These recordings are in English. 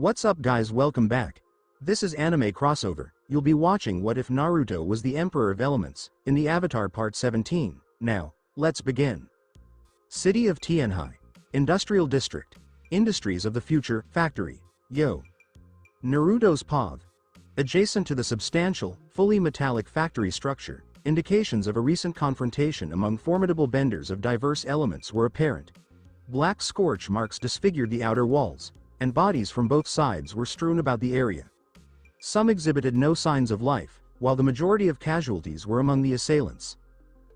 What's up guys, welcome back. This is Anime Crossover. You'll be watching What If Naruto Was the Emperor of Elements, in the Avatar Part 17. Now, let's begin. City of Tianhai. Industrial District. Industries of the Future, Factory. Yo. Naruto's POV. Adjacent to the substantial, fully metallic factory structure, indications of a recent confrontation among formidable benders of diverse elements were apparent. Black scorch marks disfigured the outer walls, and bodies from both sides were strewn about the area. Some exhibited no signs of life, while the majority of casualties were among the assailants.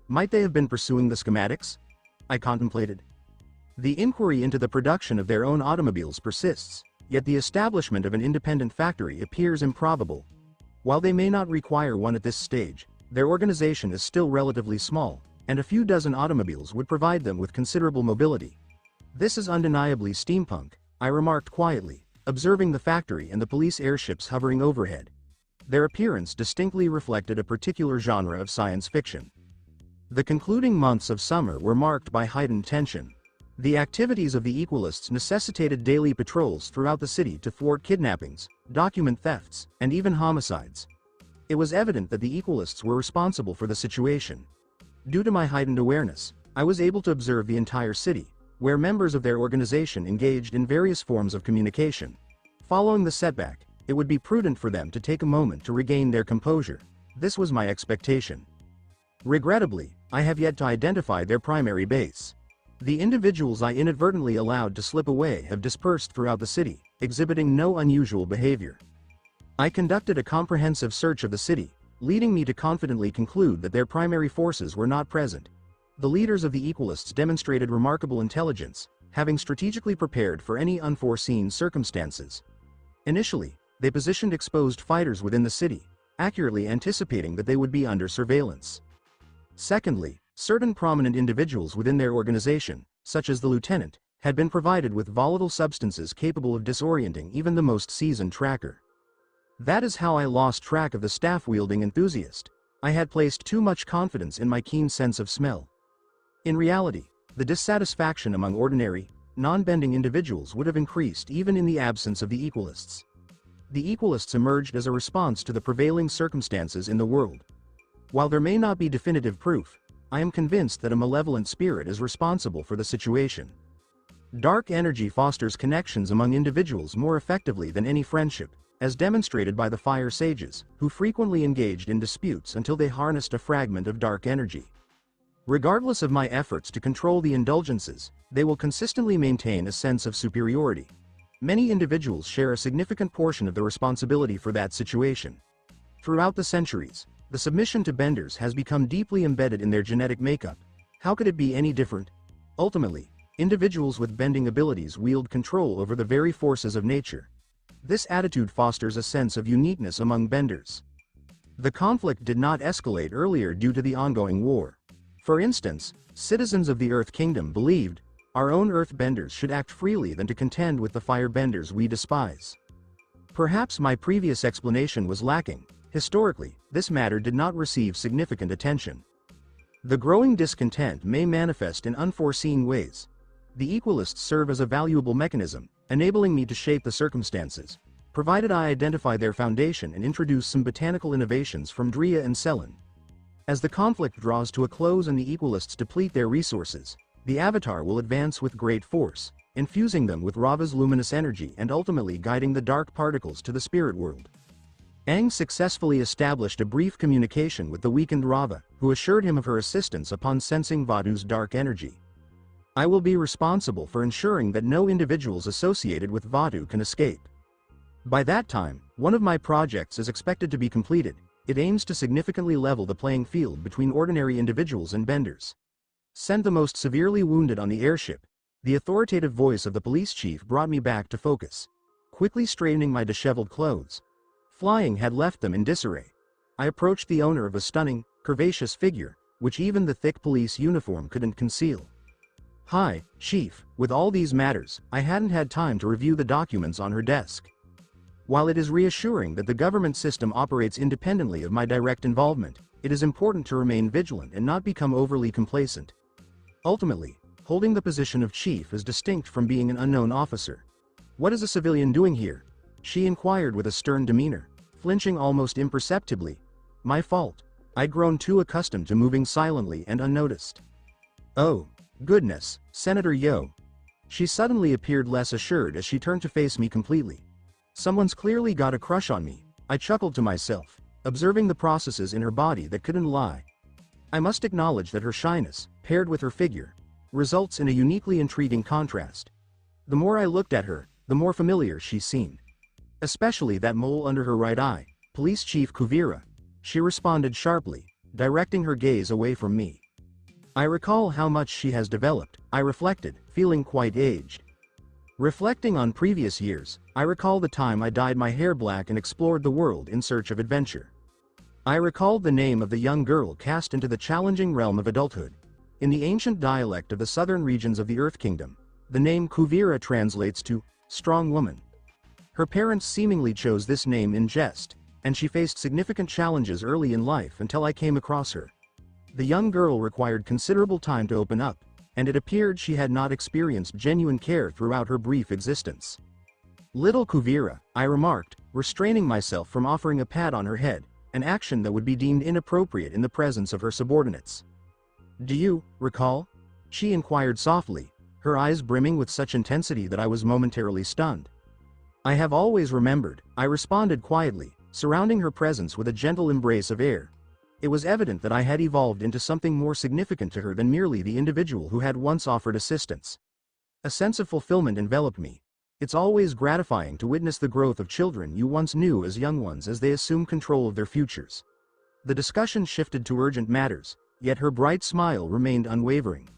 Might they have been pursuing the schematics? I contemplated. The inquiry into the production of their own automobiles persists, yet the establishment of an independent factory appears improbable. While they may not require one at this stage, their organization is still relatively small, and a few dozen automobiles would provide them with considerable mobility. This is undeniably steampunk, I remarked quietly, observing the factory and the police airships hovering overhead. Their appearance distinctly reflected a particular genre of science fiction. The concluding months of summer were marked by heightened tension. The activities of the Equalists necessitated daily patrols throughout the city to thwart kidnappings, document thefts, and even homicides. It was evident that the Equalists were responsible for the situation. Due to my heightened awareness, I was able to observe the entire city, where members of their organization engaged in various forms of communication. Following the setback, it would be prudent for them to take a moment to regain their composure. This was my expectation. Regrettably, I have yet to identify their primary base. The individuals I inadvertently allowed to slip away have dispersed throughout the city, exhibiting no unusual behavior. I conducted a comprehensive search of the city, leading me to confidently conclude that their primary forces were not present. The leaders of the Equalists demonstrated remarkable intelligence, having strategically prepared for any unforeseen circumstances. Initially, they positioned exposed fighters within the city, accurately anticipating that they would be under surveillance. Secondly, certain prominent individuals within their organization, such as the lieutenant, had been provided with volatile substances capable of disorienting even the most seasoned tracker. That is how I lost track of the staff-wielding enthusiast. I had placed too much confidence in my keen sense of smell. In reality, the dissatisfaction among ordinary, non-bending individuals would have increased even in the absence of the Equalists. The Equalists emerged as a response to the prevailing circumstances in the world. While there may not be definitive proof, I am convinced that a malevolent spirit is responsible for the situation. Dark energy fosters connections among individuals more effectively than any friendship, as demonstrated by the Fire Sages, who frequently engaged in disputes until they harnessed a fragment of dark energy. Regardless of my efforts to control the indulgences, they will consistently maintain a sense of superiority. Many individuals share a significant portion of the responsibility for that situation. Throughout the centuries, the submission to benders has become deeply embedded in their genetic makeup. How could it be any different? Ultimately, individuals with bending abilities wield control over the very forces of nature. This attitude fosters a sense of uniqueness among benders. The conflict did not escalate earlier due to the ongoing war. For instance, citizens of the Earth Kingdom believed, our own Earthbenders should act freely than to contend with the Firebenders we despise. Perhaps my previous explanation was lacking. Historically, this matter did not receive significant attention. The growing discontent may manifest in unforeseen ways. The Equalists serve as a valuable mechanism, enabling me to shape the circumstances, provided I identify their foundation and introduce some botanical innovations from Drea and Selen. As the conflict draws to a close and the Equalists deplete their resources, the Avatar will advance with great force, infusing them with Rava's luminous energy and ultimately guiding the dark particles to the spirit world. Aang successfully established a brief communication with the weakened Rava, who assured him of her assistance upon sensing Vadu's dark energy. I will be responsible for ensuring that no individuals associated with Vadu can escape. By that time, one of my projects is expected to be completed. It aims to significantly level the playing field between ordinary individuals and benders. Send the most severely wounded on the airship. The authoritative voice of the police chief brought me back to focus. Quickly straightening my disheveled clothes. Flying had left them in disarray. I approached the owner of a stunning, curvaceous figure, which even the thick police uniform couldn't conceal. Hi, Chief, with all these matters, I hadn't had time to review the documents on her desk. While it is reassuring that the government system operates independently of my direct involvement, it is important to remain vigilant and not become overly complacent. Ultimately, holding the position of chief is distinct from being an unknown officer. What is a civilian doing here? she inquired with a stern demeanor, flinching almost imperceptibly. My fault. I'd grown too accustomed to moving silently and unnoticed. Oh, goodness, Senator Yo. She suddenly appeared less assured as she turned to face me completely. Someone's clearly got a crush on me, I chuckled to myself, observing the processes in her body that couldn't lie. I must acknowledge that her shyness, paired with her figure, results in a uniquely intriguing contrast. The more I looked at her, the more familiar she seemed. Especially that mole under her right eye, Police Chief Kuvira. She responded sharply, directing her gaze away from me. I recall how much she has developed, I reflected, feeling quite aged. Reflecting on previous years, I recall the time I dyed my hair black and explored the world in search of adventure. I recalled the name of the young girl cast into the challenging realm of adulthood. In the ancient dialect of the southern regions of the Earth Kingdom, the name Kuvira translates to strong woman. Her parents seemingly chose this name in jest, and she faced significant challenges early in life until I came across her. The young girl required considerable time to open up, and it appeared she had not experienced genuine care throughout her brief existence. Little Kuvira, I remarked, restraining myself from offering a pat on her head, an action that would be deemed inappropriate in the presence of her subordinates. Do you recall? She inquired softly, her eyes brimming with such intensity that I was momentarily stunned. I have always remembered, I responded quietly, surrounding her presence with a gentle embrace of air. It was evident that I had evolved into something more significant to her than merely the individual who had once offered assistance. A sense of fulfillment enveloped me. It's always gratifying to witness the growth of children you once knew as young ones as they assume control of their futures. The discussion shifted to urgent matters, yet her bright smile remained unwavering.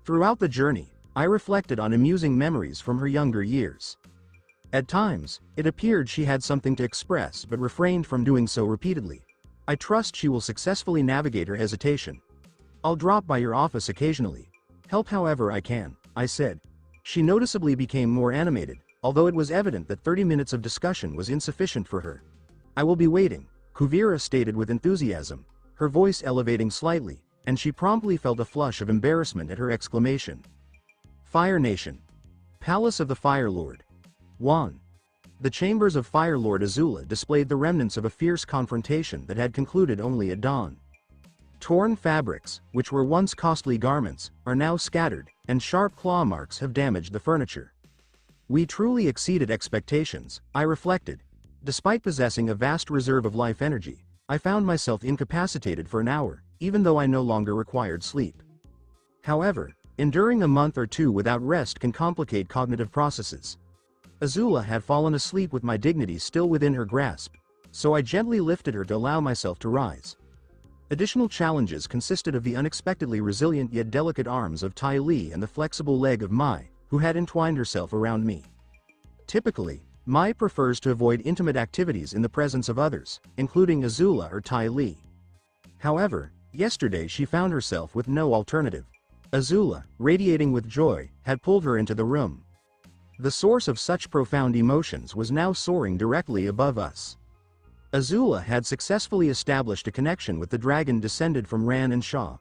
Throughout the journey, I reflected on amusing memories from her younger years. At times, it appeared she had something to express but refrained from doing so repeatedly. I trust she will successfully navigate her hesitation. I'll drop by your office occasionally. Help however I can, I said. She noticeably became more animated, although it was evident that 30 minutes of discussion was insufficient for her. I will be waiting, Kuvira stated with enthusiasm, her voice elevating slightly, and she promptly felt a flush of embarrassment at her exclamation. Fire Nation. Palace of the Fire Lord. 1. The chambers of Fire Lord Azula displayed the remnants of a fierce confrontation that had concluded only at dawn. Torn fabrics, which were once costly garments, are now scattered, and sharp claw marks have damaged the furniture. We truly exceeded expectations, I reflected. Despite possessing a vast reserve of life energy, I found myself incapacitated for an hour, even though I no longer required sleep. However, enduring a month or two without rest can complicate cognitive processes. Azula had fallen asleep with my dignity still within her grasp, so I gently lifted her to allow myself to rise. Additional challenges consisted of the unexpectedly resilient yet delicate arms of Tai Li and the flexible leg of Mai, who had entwined herself around me. Typically, Mai prefers to avoid intimate activities in the presence of others, including Azula or Tai Li. However, yesterday she found herself with no alternative. Azula, radiating with joy, had pulled her into the room. The source of such profound emotions was now soaring directly above us. Azula had successfully established a connection with the dragon descended from Ran and Shaw.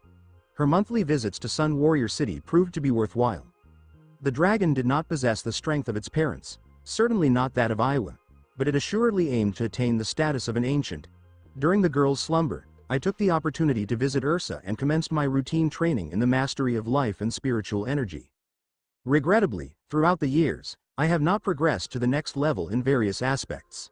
Her monthly visits to Sun Warrior City proved to be worthwhile. The dragon did not possess the strength of its parents, certainly not that of Iowa, but it assuredly aimed to attain the status of an ancient. During the girl's slumber, I took the opportunity to visit Ursa and commenced my routine training in the mastery of life and spiritual energy. Regrettably, throughout the years, I have not progressed to the next level in various aspects.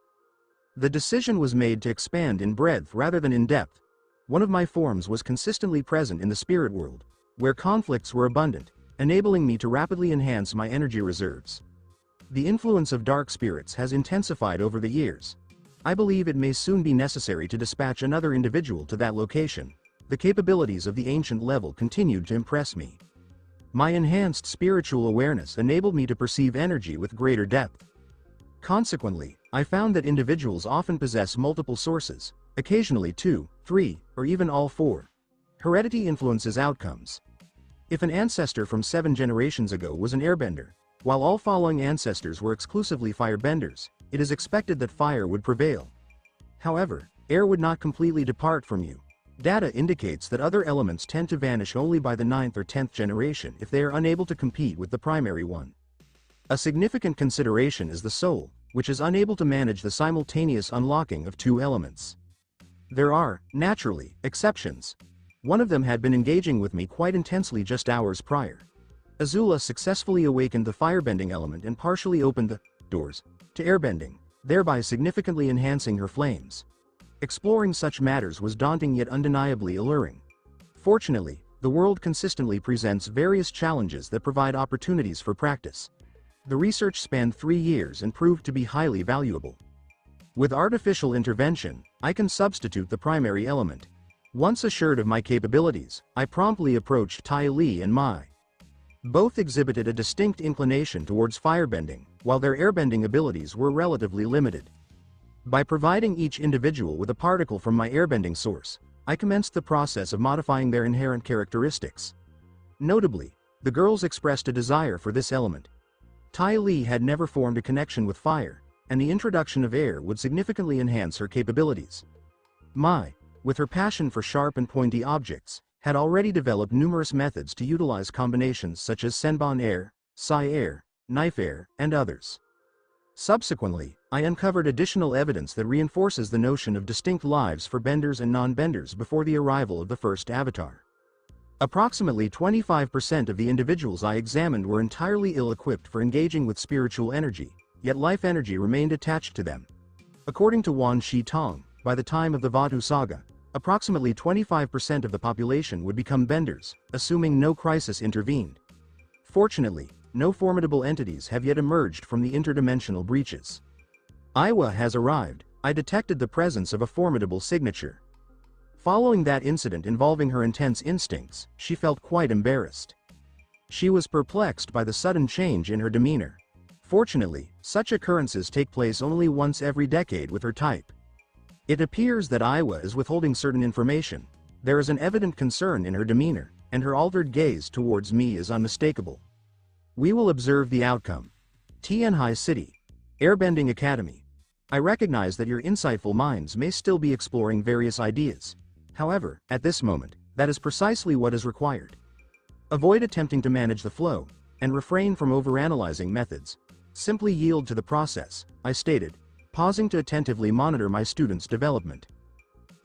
The decision was made to expand in breadth rather than in depth. One of my forms was consistently present in the spirit world, where conflicts were abundant, enabling me to rapidly enhance my energy reserves. The influence of dark spirits has intensified over the years. I believe it may soon be necessary to dispatch another individual to that location. The capabilities of the ancient level continued to impress me. My enhanced spiritual awareness enabled me to perceive energy with greater depth. Consequently, I found that individuals often possess multiple sources, occasionally 2, 3, or even all 4. Heredity influences outcomes. If an ancestor from 7 generations ago was an airbender, while all following ancestors were exclusively firebenders, it is expected that fire would prevail. However, air would not completely depart from you. Data indicates that other elements tend to vanish only by the 9th or 10th generation if they are unable to compete with the primary one. A significant consideration is the soul, which is unable to manage the simultaneous unlocking of two elements. There are, naturally, exceptions. One of them had been engaging with me quite intensely just hours prior. Azula successfully awakened the firebending element and partially opened the doors to airbending, thereby significantly enhancing her flames. Exploring such matters was daunting yet undeniably alluring. Fortunately, the world consistently presents various challenges that provide opportunities for practice. The research spanned 3 years and proved to be highly valuable. With artificial intervention, I can substitute the primary element. Once assured of my capabilities, I promptly approached Tai Li and Mai. Both exhibited a distinct inclination towards firebending, while their airbending abilities were relatively limited. By providing each individual with a particle from my airbending source, I commenced the process of modifying their inherent characteristics. Notably, the girls expressed a desire for this element. Tai Li had never formed a connection with fire, and the introduction of air would significantly enhance her capabilities. Mai, with her passion for sharp and pointy objects, had already developed numerous methods to utilize combinations such as Senbon air, Sai air, Knife air, and others. Subsequently, I uncovered additional evidence that reinforces the notion of distinct lives for benders and non-benders before the arrival of the first avatar. Approximately 25% of the individuals I examined were entirely ill-equipped for engaging with spiritual energy, yet life energy remained attached to them. According to Wan Shi Tong, by the time of the Vatu Saga, approximately 25% of the population would become benders, assuming no crisis intervened. Fortunately, no formidable entities have yet emerged from the interdimensional breaches. Iwa has arrived. I detected the presence of a formidable signature. Following that incident involving her intense instincts, she felt quite embarrassed. She was perplexed by the sudden change in her demeanor. Fortunately, such occurrences take place only once every decade with her type. It appears that Iwa is withholding certain information. There is an evident concern in her demeanor, and her altered gaze towards me is unmistakable. We will observe the outcome. Tianhai City. Airbending Academy. I recognize that your insightful minds may still be exploring various ideas. However, at this moment, that is precisely what is required. Avoid attempting to manage the flow, and refrain from overanalyzing methods. Simply yield to the process, I stated, pausing to attentively monitor my students' development.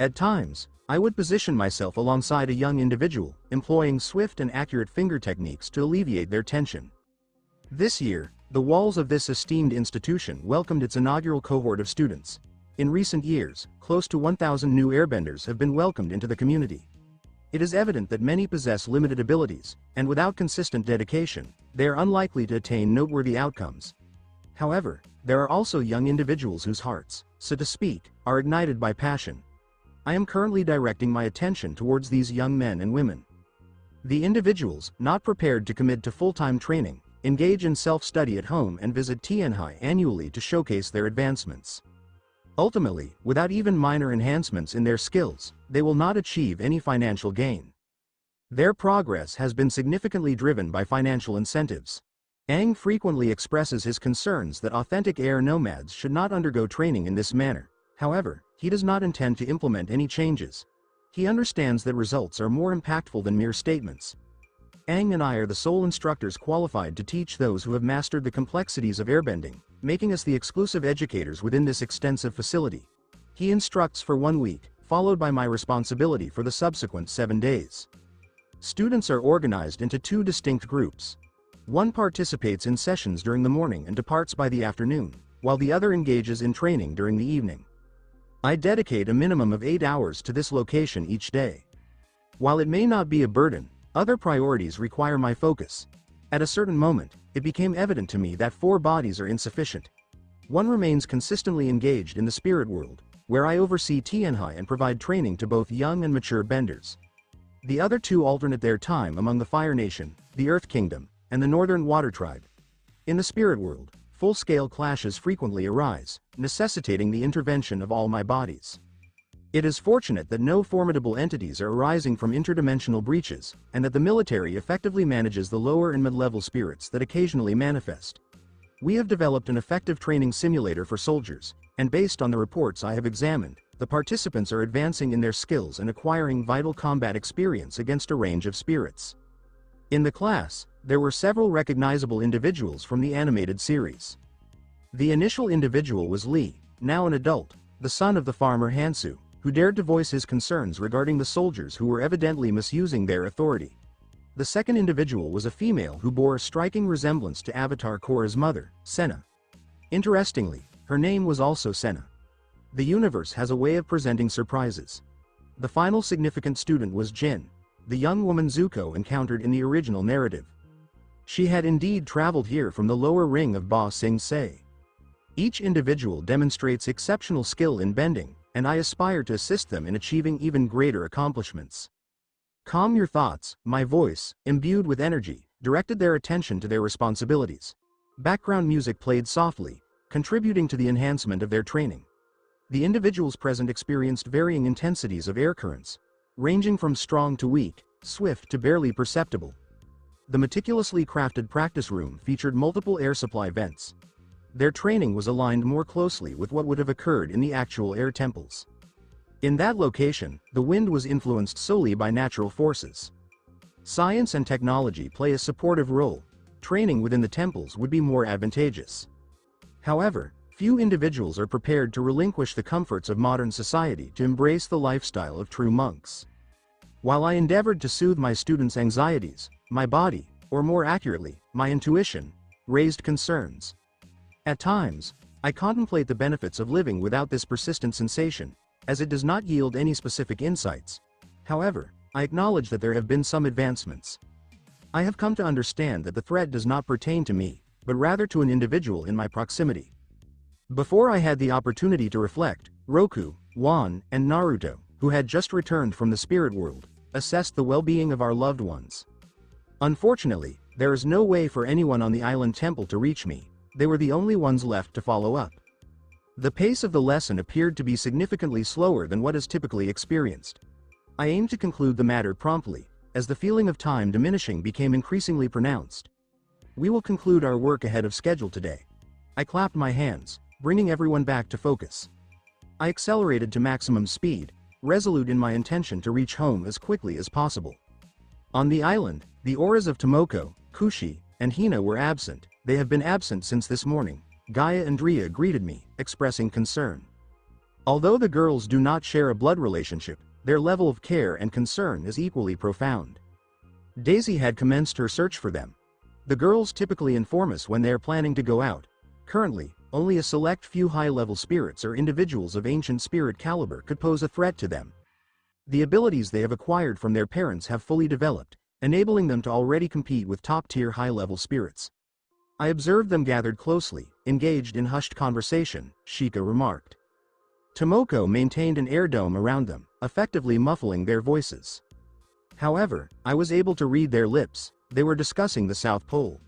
At times, I would position myself alongside a young individual, employing swift and accurate finger techniques to alleviate their tension. This year, the walls of this esteemed institution welcomed its inaugural cohort of students. In recent years, close to 1,000 new airbenders have been welcomed into the community. It is evident that many possess limited abilities, and without consistent dedication, they are unlikely to attain noteworthy outcomes. However, there are also young individuals whose hearts, so to speak, are ignited by passion. I am currently directing my attention towards these young men and women. The individuals, not prepared to commit to full-time training, engage in self-study at home and visit Tianhai annually to showcase their advancements. Ultimately, without even minor enhancements in their skills, they will not achieve any financial gain. Their progress has been significantly driven by financial incentives. Aang frequently expresses his concerns that authentic air nomads should not undergo training in this manner. However, he does not intend to implement any changes. He understands that results are more impactful than mere statements. Aang and I are the sole instructors qualified to teach those who have mastered the complexities of airbending, making us the exclusive educators within this extensive facility. He instructs for 1 week, followed by my responsibility for the subsequent 7 days. Students are organized into 2 distinct groups. One participates in sessions during the morning and departs by the afternoon, while the other engages in training during the evening. I dedicate a minimum of 8 hours to this location each day. While it may not be a burden, other priorities require my focus. At a certain moment, it became evident to me that 4 bodies are insufficient. One remains consistently engaged in the spirit world, where I oversee Tianhai and provide training to both young and mature benders. The other 2 alternate their time among the Fire Nation, the Earth Kingdom, and the Northern Water Tribe. In the spirit world, full-scale clashes frequently arise, necessitating the intervention of all my bodies. It is fortunate that no formidable entities are arising from interdimensional breaches, and that the military effectively manages the lower and mid-level spirits that occasionally manifest. We have developed an effective training simulator for soldiers, and based on the reports I have examined, the participants are advancing in their skills and acquiring vital combat experience against a range of spirits. In the class, there were several recognizable individuals from the animated series. The initial individual was Lee, now an adult, the son of the farmer Hansu, who dared to voice his concerns regarding the soldiers who were evidently misusing their authority. The second individual was a female who bore a striking resemblance to Avatar Korra's mother, Senna. Interestingly, her name was also Senna. The universe has a way of presenting surprises. The final significant student was Jin, the young woman Zuko encountered in the original narrative. She had indeed traveled here from the lower ring of Ba Sing Se. Each individual demonstrates exceptional skill in bending, and I aspire to assist them in achieving even greater accomplishments. Calm your thoughts, my voice, imbued with energy, directed their attention to their responsibilities. Background music played softly, contributing to the enhancement of their training. The individuals present experienced varying intensities of air currents, ranging from strong to weak, swift to barely perceptible. The meticulously crafted practice room featured multiple air supply vents. Their training was aligned more closely with what would have occurred in the actual air temples. In that location, the wind was influenced solely by natural forces. Science and technology play a supportive role. Training within the temples would be more advantageous. However, few individuals are prepared to relinquish the comforts of modern society to embrace the lifestyle of true monks. While I endeavored to soothe my students' anxieties, my body, or more accurately, my intuition, raised concerns. At times, I contemplate the benefits of living without this persistent sensation, as it does not yield any specific insights. However, I acknowledge that there have been some advancements. I have come to understand that the threat does not pertain to me, but rather to an individual in my proximity. Before I had the opportunity to reflect, Roku, Wan, and Naruto, who had just returned from the spirit world, assessed the well-being of our loved ones. Unfortunately, there is no way for anyone on the island temple to reach me. They were the only ones left to follow up. The pace of the lesson appeared to be significantly slower than what is typically experienced. I aimed to conclude the matter promptly, as the feeling of time diminishing became increasingly pronounced. We will conclude our work ahead of schedule today. I clapped my hands, bringing everyone back to focus. I accelerated to maximum speed, resolute in my intention to reach home as quickly as possible. On the island, the auras of Tomoko, Kushi, and Hina were absent. They have been absent since this morning. Gaia and Drea greeted me, expressing concern. Although the girls do not share a blood relationship, their level of care and concern is equally profound. Daisy had commenced her search for them. The girls typically inform us when they are planning to go out. Currently, only a select few high-level spirits or individuals of ancient spirit caliber could pose a threat to them. The abilities they have acquired from their parents have fully developed, enabling them to already compete with top-tier high-level spirits. I observed them gathered closely, engaged in hushed conversation, Sheikah remarked. Tomoko maintained an air dome around them, effectively muffling their voices. However, I was able to read their lips. They were discussing the South Pole.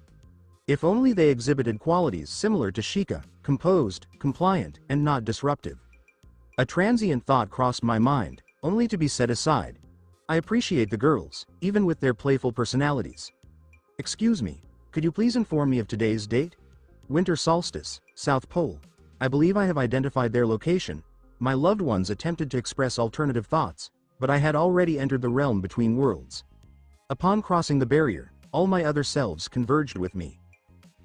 If only they exhibited qualities similar to Sheikah, composed, compliant, and not disruptive. A transient thought crossed my mind, only to be set aside. I appreciate the girls, even with their playful personalities. Excuse me, could you please inform me of today's date? Winter solstice, South Pole. I believe I have identified their location. My loved ones attempted to express alternative thoughts, but I had already entered the realm between worlds. Upon crossing the barrier, all my other selves converged with me.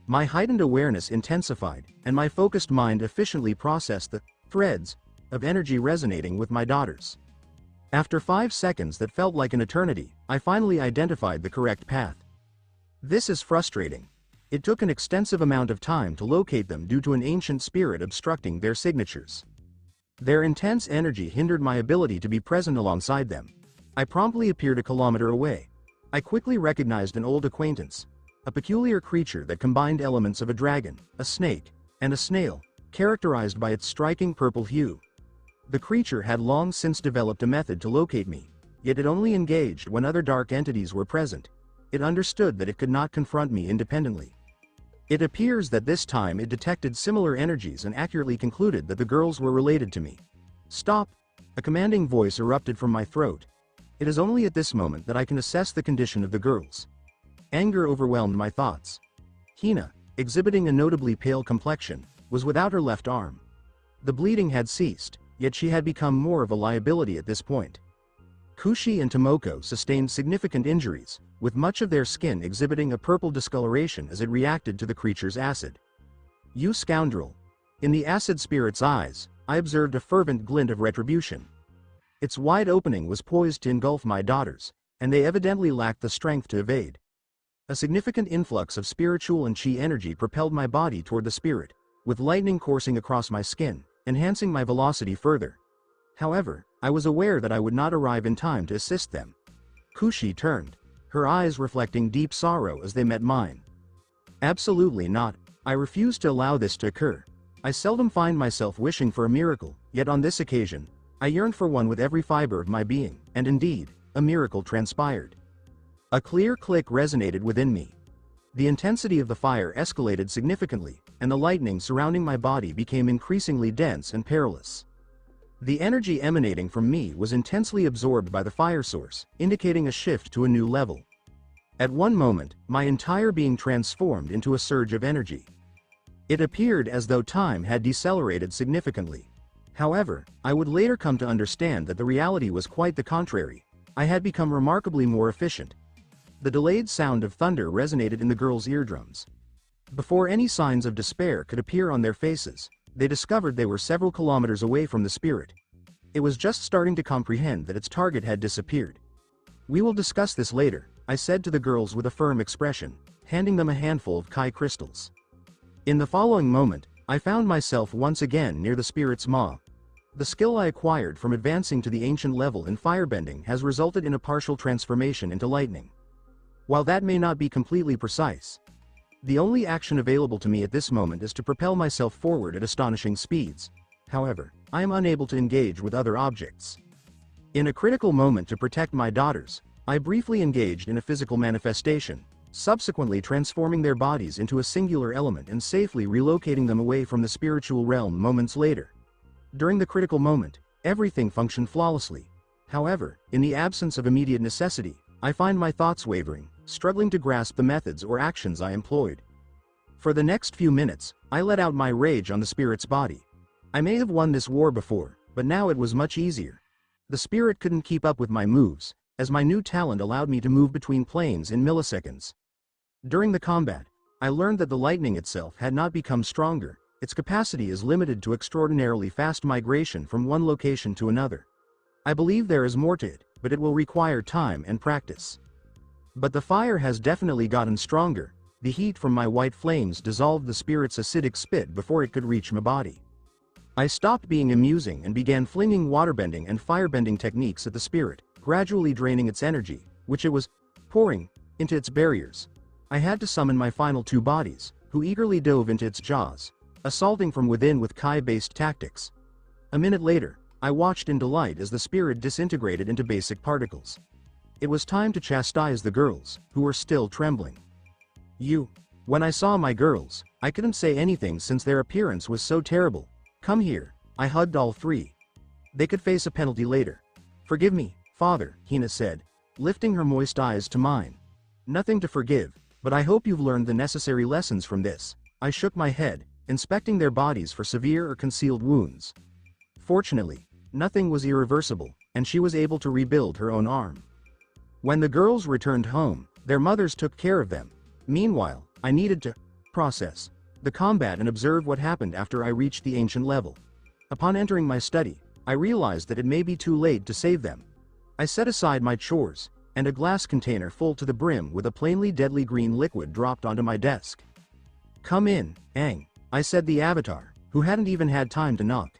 My heightened awareness intensified, and my focused mind efficiently processed the threads of energy resonating with my daughters. After 5 seconds that felt like an eternity, I finally identified the correct path. This is frustrating. It took an extensive amount of time to locate them due to an ancient spirit obstructing their signatures. Their intense energy hindered my ability to be present alongside them. I promptly appeared a kilometer away. I quickly recognized an old acquaintance, a peculiar creature that combined elements of a dragon, a snake, and a snail, characterized by its striking purple hue. The creature had long since developed a method to locate me, yet it only engaged when other dark entities were present. It understood that it could not confront me independently. It appears that this time it detected similar energies and accurately concluded that the girls were related to me. Stop! A commanding voice erupted from my throat. It is only at this moment that I can assess the condition of the girls. Anger overwhelmed my thoughts. Hina, exhibiting a notably pale complexion, was without her left arm. The bleeding had ceased, yet she had become more of a liability at this point. Kushi and Tomoko sustained significant injuries, with much of their skin exhibiting a purple discoloration as it reacted to the creature's acid. You scoundrel, In the acid spirit's eyes, I observed a fervent glint of retribution. Its wide opening was poised to engulf my daughters, and they evidently lacked the strength to evade. A significant influx of spiritual and chi energy propelled my body toward the spirit, with lightning coursing across my skin, enhancing my velocity further. However, I was aware that I would not arrive in time to assist them. Kushi turned, her eyes reflecting deep sorrow as they met mine. Absolutely not. I refuse to allow this to occur. I seldom find myself wishing for a miracle, yet on this occasion, I yearned for one with every fiber of my being, and indeed, a miracle transpired. A clear click resonated within me. The intensity of the fire escalated significantly, and the lightning surrounding my body became increasingly dense and perilous. The energy emanating from me was intensely absorbed by the fire source, indicating a shift to a new level. At one moment, my entire being transformed into a surge of energy. It appeared as though time had decelerated significantly. However, I would later come to understand that the reality was quite the contrary. I had become remarkably more efficient. The delayed sound of thunder resonated in the girls' eardrums. Before any signs of despair could appear on their faces, they discovered they were several kilometers away from the spirit. It was just starting to comprehend that its target had disappeared. "We will discuss this later," I said to the girls with a firm expression, handing them a handful of Kai crystals. In the following moment, I found myself once again near the spirit's maw. The skill I acquired from advancing to the ancient level in firebending has resulted in a partial transformation into lightning. While that may not be completely precise, the only action available to me at this moment is to propel myself forward at astonishing speeds. However, I am unable to engage with other objects. In a critical moment to protect my daughters, I briefly engaged in a physical manifestation, subsequently transforming their bodies into a singular element and safely relocating them away from the spiritual realm moments later. During the critical moment, everything functioned flawlessly. However, in the absence of immediate necessity, I find my thoughts wavering, struggling to grasp the methods or actions I employed. For the next few minutes, I let out my rage on the spirit's body. I may have won this war before, but now it was much easier. The spirit couldn't keep up with my moves, as my new talent allowed me to move between planes in milliseconds. During the combat, I learned that the lightning itself had not become stronger. Its capacity is limited to extraordinarily fast migration from one location to another. I believe there is more to it, but it will require time and practice. But the fire has definitely gotten stronger. The heat from my white flames dissolved the spirit's acidic spit before it could reach my body. I stopped being amusing and began flinging waterbending and firebending techniques at the spirit, gradually draining its energy, which it was pouring into its barriers. I had to summon my final two bodies, who eagerly dove into its jaws, assaulting from within with Kai-based tactics. A minute later, I watched in delight as the spirit disintegrated into basic particles. It was time to chastise the girls, who were still trembling. When I saw my girls, I couldn't say anything since their appearance was so terrible. "Come here," I hugged all three. They could face a penalty later. "Forgive me, Father," Hina said, lifting her moist eyes to mine. "Nothing to forgive, but I hope you've learned the necessary lessons from this." I shook my head, inspecting their bodies for severe or concealed wounds. Fortunately, nothing was irreversible, and she was able to rebuild her own arm. When the girls returned home, their mothers took care of them. Meanwhile, I needed to process the combat and observe what happened after I reached the ancient level. Upon entering my study, I realized that it may be too late to save them. I set aside my chores, and a glass container full to the brim with a plainly deadly green liquid dropped onto my desk. "Come in, Aang," I said the Avatar, who hadn't even had time to knock.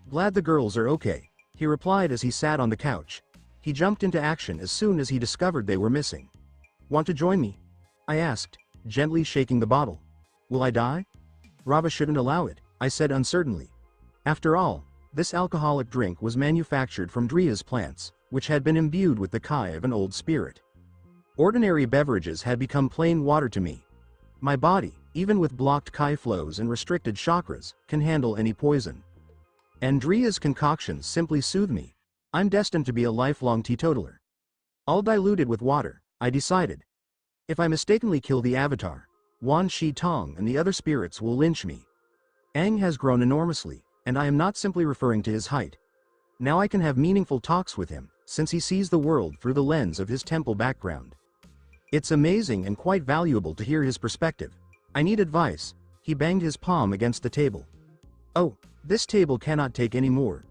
"Glad the girls are okay," he replied as he sat on the couch. He jumped into action as soon as he discovered they were missing. "Want to join me?" I asked, gently shaking the bottle. "Will I die?" "Rava shouldn't allow it," I said uncertainly. After all, this alcoholic drink was manufactured from Dria's plants, which had been imbued with the Kai of an old spirit. Ordinary beverages had become plain water to me. My body, even with blocked Kai flows and restricted chakras, can handle any poison. And Dria's concoctions simply soothe me. I'm destined to be a lifelong teetotaler. All diluted with water, I decided. If I mistakenly kill the Avatar, Wan Shi Tong and the other spirits will lynch me. Aang has grown enormously, and I am not simply referring to his height. Now I can have meaningful talks with him, since he sees the world through the lens of his temple background. It's amazing and quite valuable to hear his perspective. I need advice. He banged his palm against the table. Oh, this table cannot take any more.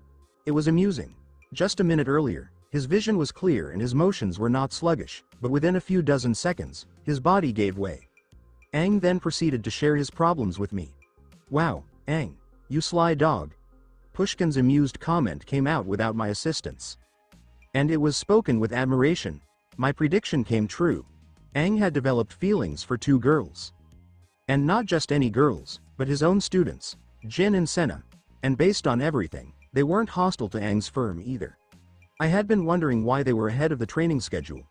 It was amusing. Just a minute earlier, his vision was clear and his motions were not sluggish, but within a few dozen seconds, his body gave way. Aang then proceeded to share his problems with me. Wow, Aang, you sly dog. Pushkin's amused comment came out without my assistance. And it was spoken with admiration. My prediction came true. Aang had developed feelings for two girls. And not just any girls, but his own students, Jin and Senna. And based on everything, they weren't hostile to Aang's firm either. I had been wondering why they were ahead of the training schedule.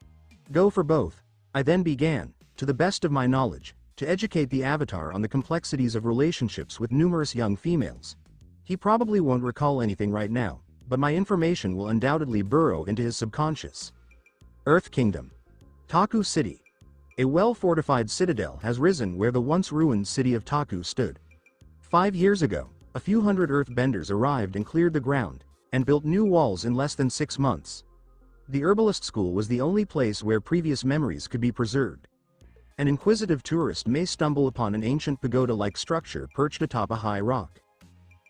Go for both. I then began, to the best of my knowledge, to educate the Avatar on the complexities of relationships with numerous young females. He probably won't recall anything right now, but my information will undoubtedly burrow into his subconscious. Earth Kingdom. Taku City. A well-fortified citadel has risen where the once ruined city of Taku stood. 5 years ago, a few hundred earthbenders arrived and cleared the ground, and built new walls in less than 6 months. The herbalist school was the only place where previous memories could be preserved. An inquisitive tourist may stumble upon an ancient pagoda-like structure perched atop a high rock.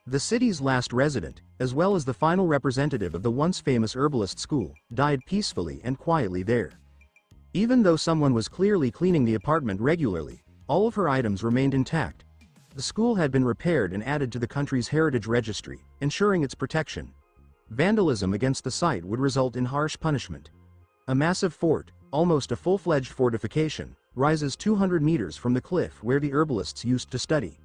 The city's last resident, as well as the final representative of the once famous herbalist school, died peacefully and quietly there. Even though someone was clearly cleaning the apartment regularly, all of her items remained intact. The school had been repaired and added to the country's heritage registry, ensuring its protection. Vandalism against the site would result in harsh punishment. A massive fort, almost a full-fledged fortification, rises 200 meters from the cliff where the herbalists used to study.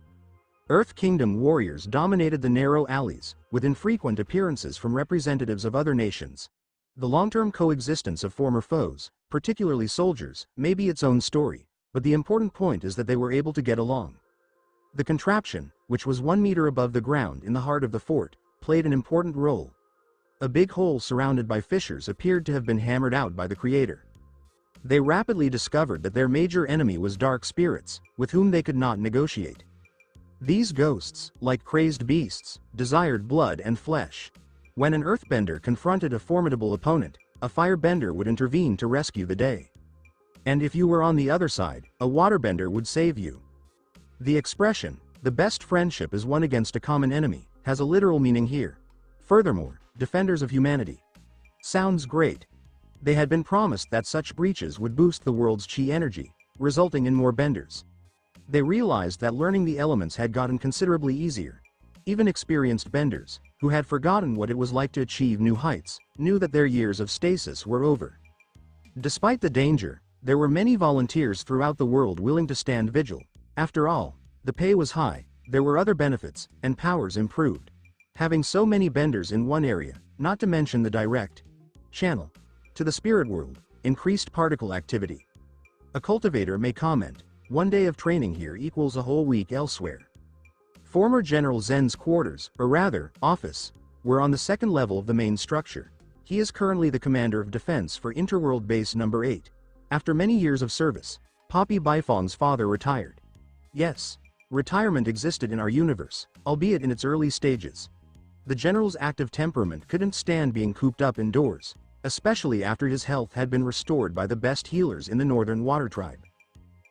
Earth Kingdom warriors dominated the narrow alleys, with infrequent appearances from representatives of other nations. The long-term coexistence of former foes, particularly soldiers, may be its own story, but the important point is that they were able to get along. The contraption, which was 1 meter above the ground in the heart of the fort, played an important role. A big hole surrounded by fissures appeared to have been hammered out by the creator. They rapidly discovered that their major enemy was dark spirits, with whom they could not negotiate. These ghosts, like crazed beasts, desired blood and flesh. When an earthbender confronted a formidable opponent, a firebender would intervene to rescue the day. And if you were on the other side, a waterbender would save you. The expression, "the best friendship is one against a common enemy," has a literal meaning here. Furthermore, defenders of humanity. Sounds great. They had been promised that such breaches would boost the world's chi energy, resulting in more benders. They realized that learning the elements had gotten considerably easier. Even experienced benders, who had forgotten what it was like to achieve new heights, knew that their years of stasis were over. Despite the danger, there were many volunteers throughout the world willing to stand vigil. After all, the pay was high, there were other benefits, and powers improved. Having so many benders in one area, not to mention the direct channel to the spirit world, increased particle activity. A cultivator may comment, "1 day of training here equals a whole week elsewhere." Former General Zen's quarters, or rather, office, were on the second level of the main structure. He is currently the commander of defense for Interworld Base No. 8. After many years of service, Poppy Baifong's father retired. Yes, retirement existed in our universe, albeit in its early stages. The general's active temperament couldn't stand being cooped up indoors, especially after his health had been restored by the best healers in the Northern Water Tribe.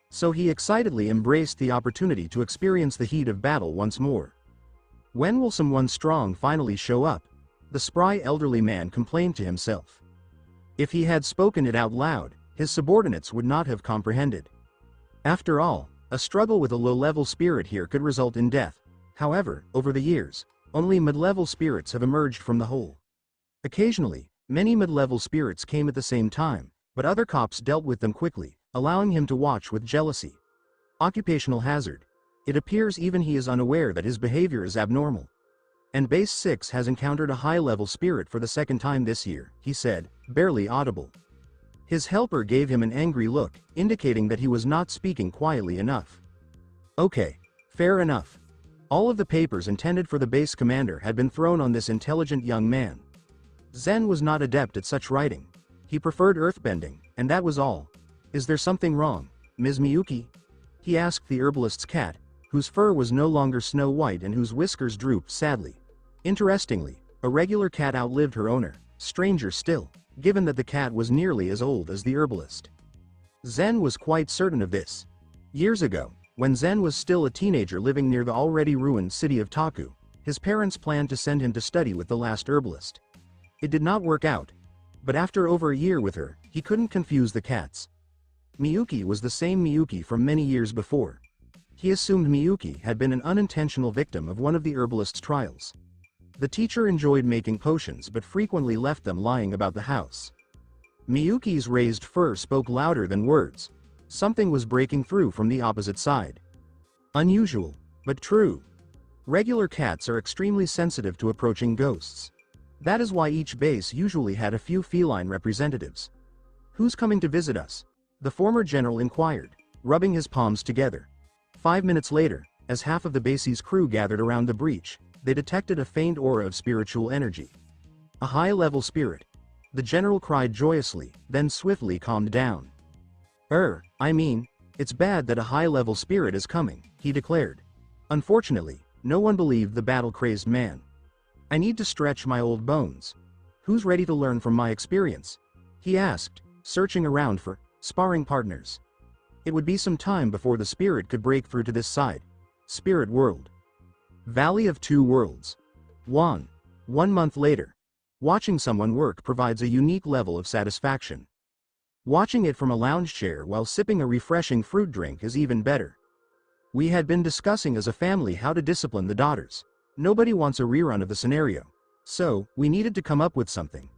So he excitedly embraced the opportunity to experience the heat of battle once more. When will someone strong finally show up? The spry elderly man complained to himself. If he had spoken it out loud, his subordinates would not have comprehended. After all, a struggle with a low-level spirit here could result in death. However, over the years, only mid-level spirits have emerged from the hole. Occasionally, many mid-level spirits came at the same time, but other cops dealt with them quickly, allowing him to watch with jealousy. Occupational hazard. It appears even he is unaware that his behavior is abnormal. And Base 6 has encountered a high-level spirit for the second time this year, he said, barely audible. His helper gave him an angry look, indicating that he was not speaking quietly enough. Okay, fair enough. All of the papers intended for the base commander had been thrown on this intelligent young man. Zen was not adept at such writing. He preferred earthbending, and that was all. Is there something wrong, Ms. Miyuki? He asked the herbalist's cat, whose fur was no longer snow white and whose whiskers drooped sadly. Interestingly, a regular cat outlived her owner, stranger still, given that the cat was nearly as old as the herbalist. Zen was quite certain of this. Years ago, when Zen was still a teenager living near the already ruined city of Taku, His parents planned to send him to study with the last herbalist. It did not work out. But after over a year with her, he couldn't confuse the cats. Miyuki was the same Miyuki from many years before. He assumed Miyuki had been an unintentional victim of one of the herbalist's trials. The teacher enjoyed making potions but frequently left them lying about the house. Miyuki's raised fur spoke louder than words. Something was breaking through from the opposite side. Unusual, but true. Regular cats are extremely sensitive to approaching ghosts. That is why each base usually had a few feline representatives. "Who's coming to visit us?" the former general inquired, rubbing his palms together. 5 minutes later, as half of the base's crew gathered around the breach, they detected a faint aura of spiritual energy. "A high-level spirit." The general cried joyously, then swiftly calmed down. I mean, it's bad that a high-level spirit is coming," he declared. Unfortunately, no one believed the battle-crazed man. "I need to stretch my old bones. Who's ready to learn from my experience?" he asked, searching around for sparring partners. It would be some time before the spirit could break through to this side. Spirit World. Valley of Two Worlds. 1 month later. Watching someone work provides a unique level of satisfaction. Watching it from a lounge chair while sipping a refreshing fruit drink is even better. We had been discussing as a family how to discipline the daughters. Nobody wants a rerun of the scenario. So, we needed to come up with something.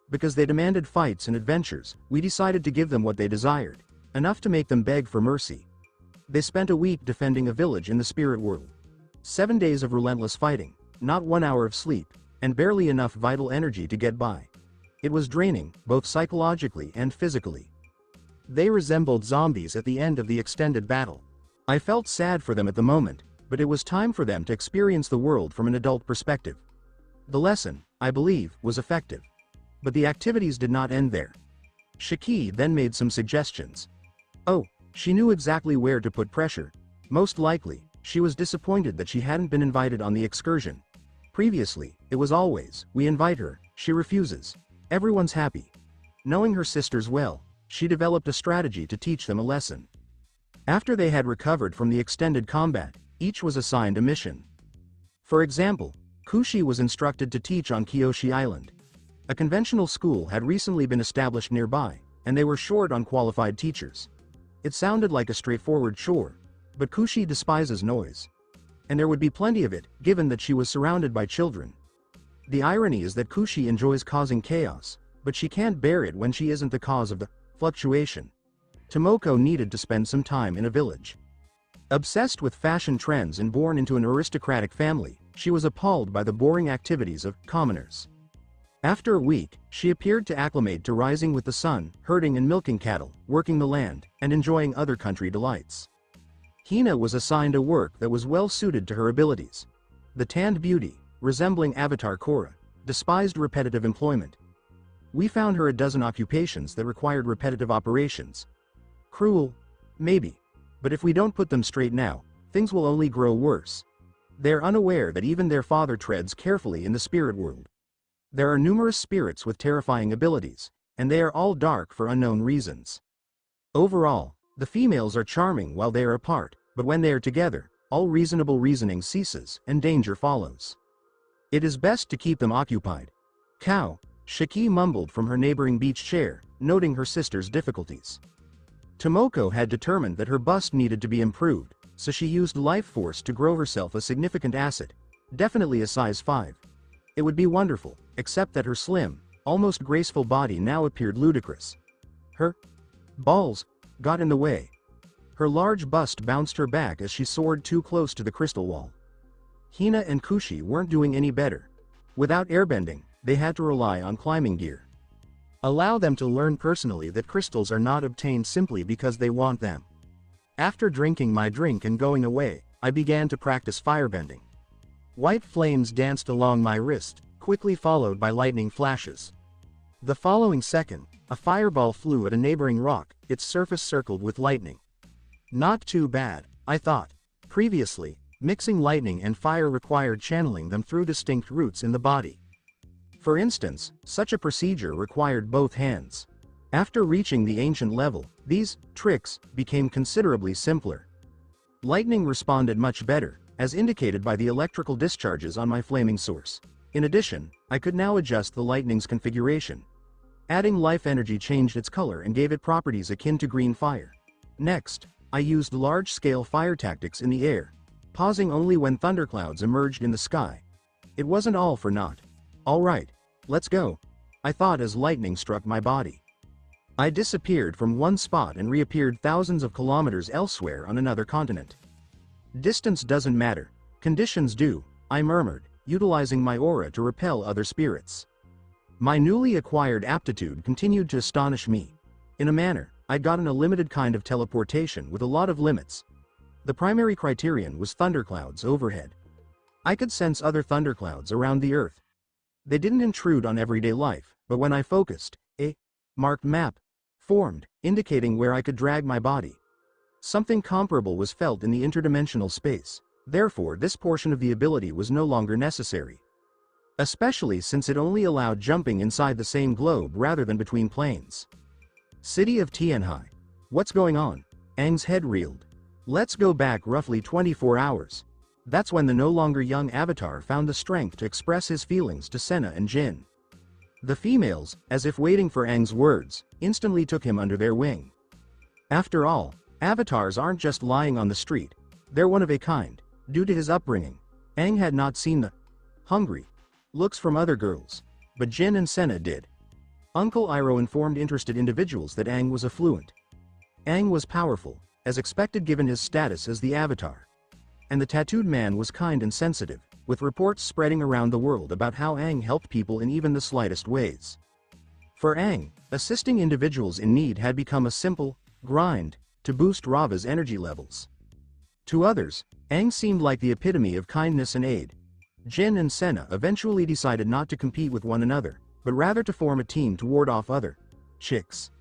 Because they demanded fights and adventures, we decided to give them what they desired. Enough to make them beg for mercy. They spent a week defending a village in the spirit world. 7 days of relentless fighting, not 1 hour of sleep, and barely enough vital energy to get by. It was draining, both psychologically and physically. They resembled zombies at the end of the extended battle. I felt sad for them at the moment, but it was time for them to experience the world from an adult perspective. The lesson, I believe, was effective. But the activities did not end there. Shiki then made some suggestions. Oh, she knew exactly where to put pressure. Most likely, she was disappointed that she hadn't been invited on the excursion. Previously, it was always, "We invite her, she refuses. Everyone's happy." Knowing her sisters well, she developed a strategy to teach them a lesson. After they had recovered from the extended combat, each was assigned a mission. For example, Kushi was instructed to teach on Kyoshi Island. A conventional school had recently been established nearby, and they were short on qualified teachers. It sounded like a straightforward chore, but Kushi despises noise. And there would be plenty of it, given that she was surrounded by children. The irony is that Kushi enjoys causing chaos, but she can't bear it when she isn't the cause of the fluctuation. Tomoko needed to spend some time in a village. Obsessed with fashion trends and born into an aristocratic family, she was appalled by the boring activities of commoners. After a week, she appeared to acclimate to rising with the sun, herding and milking cattle, working the land, and enjoying other country delights. Hina was assigned a work that was well suited to her abilities. The tanned beauty, resembling Avatar Korra, despised repetitive employment. We found her a dozen occupations that required repetitive operations. Cruel? Maybe. But if we don't put them straight now, things will only grow worse. They're unaware that even their father treads carefully in the spirit world. There are numerous spirits with terrifying abilities, and they are all dark for unknown reasons. Overall, the females are charming while they are apart, but when they are together, all reasonable reasoning ceases, and danger follows. It is best to keep them occupied. Cow, Shiki mumbled from her neighboring beach chair, noting her sister's difficulties. Tomoko had determined that her bust needed to be improved, so she used life force to grow herself a significant asset, definitely a size 5. It would be wonderful, except that her slim, almost graceful body now appeared ludicrous. Her balls got in the way. Her large bust bounced her back as she soared too close to the crystal wall. Hina and Kushi weren't doing any better. Without airbending, they had to rely on climbing gear. Allow them to learn personally that crystals are not obtained simply because they want them. After drinking my drink and going away, I began to practice firebending. White flames danced along my wrist, quickly followed by lightning flashes. The following second, a fireball flew at a neighboring rock, its surface circled with lightning. Not too bad, I thought. Previously, mixing lightning and fire required channeling them through distinct routes in the body. For instance, such a procedure required both hands. After reaching the ancient level, these tricks became considerably simpler. Lightning responded much better, as indicated by the electrical discharges on my flaming source. In addition, I could now adjust the lightning's configuration. Adding life energy changed its color and gave it properties akin to green fire. Next, I used large-scale fire tactics in the air, pausing only when thunderclouds emerged in the sky. It wasn't all for naught. Alright, let's go, I thought as lightning struck my body. I disappeared from one spot and reappeared thousands of kilometers elsewhere on another continent. Distance doesn't matter, conditions do, I murmured, utilizing my aura to repel other spirits. My newly acquired aptitude continued to astonish me. In a manner, I'd gotten a limited kind of teleportation with a lot of limits. The primary criterion was thunderclouds overhead. I could sense other thunderclouds around the Earth. They didn't intrude on everyday life, but when I focused, a marked map formed, indicating where I could drag my body. Something comparable was felt in the interdimensional space, therefore this portion of the ability was no longer necessary. Especially since it only allowed jumping inside the same globe rather than between planes. City of Tianhai. What's going on? Aang's head reeled. Let's go back roughly 24 hours. That's when the no longer young Avatar found the strength to express his feelings to Senna and Jin. The females, as if waiting for Aang's words, instantly took him under their wing. After all, Avatars aren't just lying on the street, they're one of a kind. Due to his upbringing, Aang had not seen the hungry looks from other girls, but Jin and Senna did. Uncle Iroh informed interested individuals that Aang was affluent. Aang was powerful, as expected given his status as the Avatar. And the tattooed man was kind and sensitive, with reports spreading around the world about how Aang helped people in even the slightest ways. For Aang, assisting individuals in need had become a simple grind to boost Rava's energy levels. To others, Aang seemed like the epitome of kindness and aid. Jin and Senna eventually decided not to compete with one another, but rather to form a team to ward off other chicks.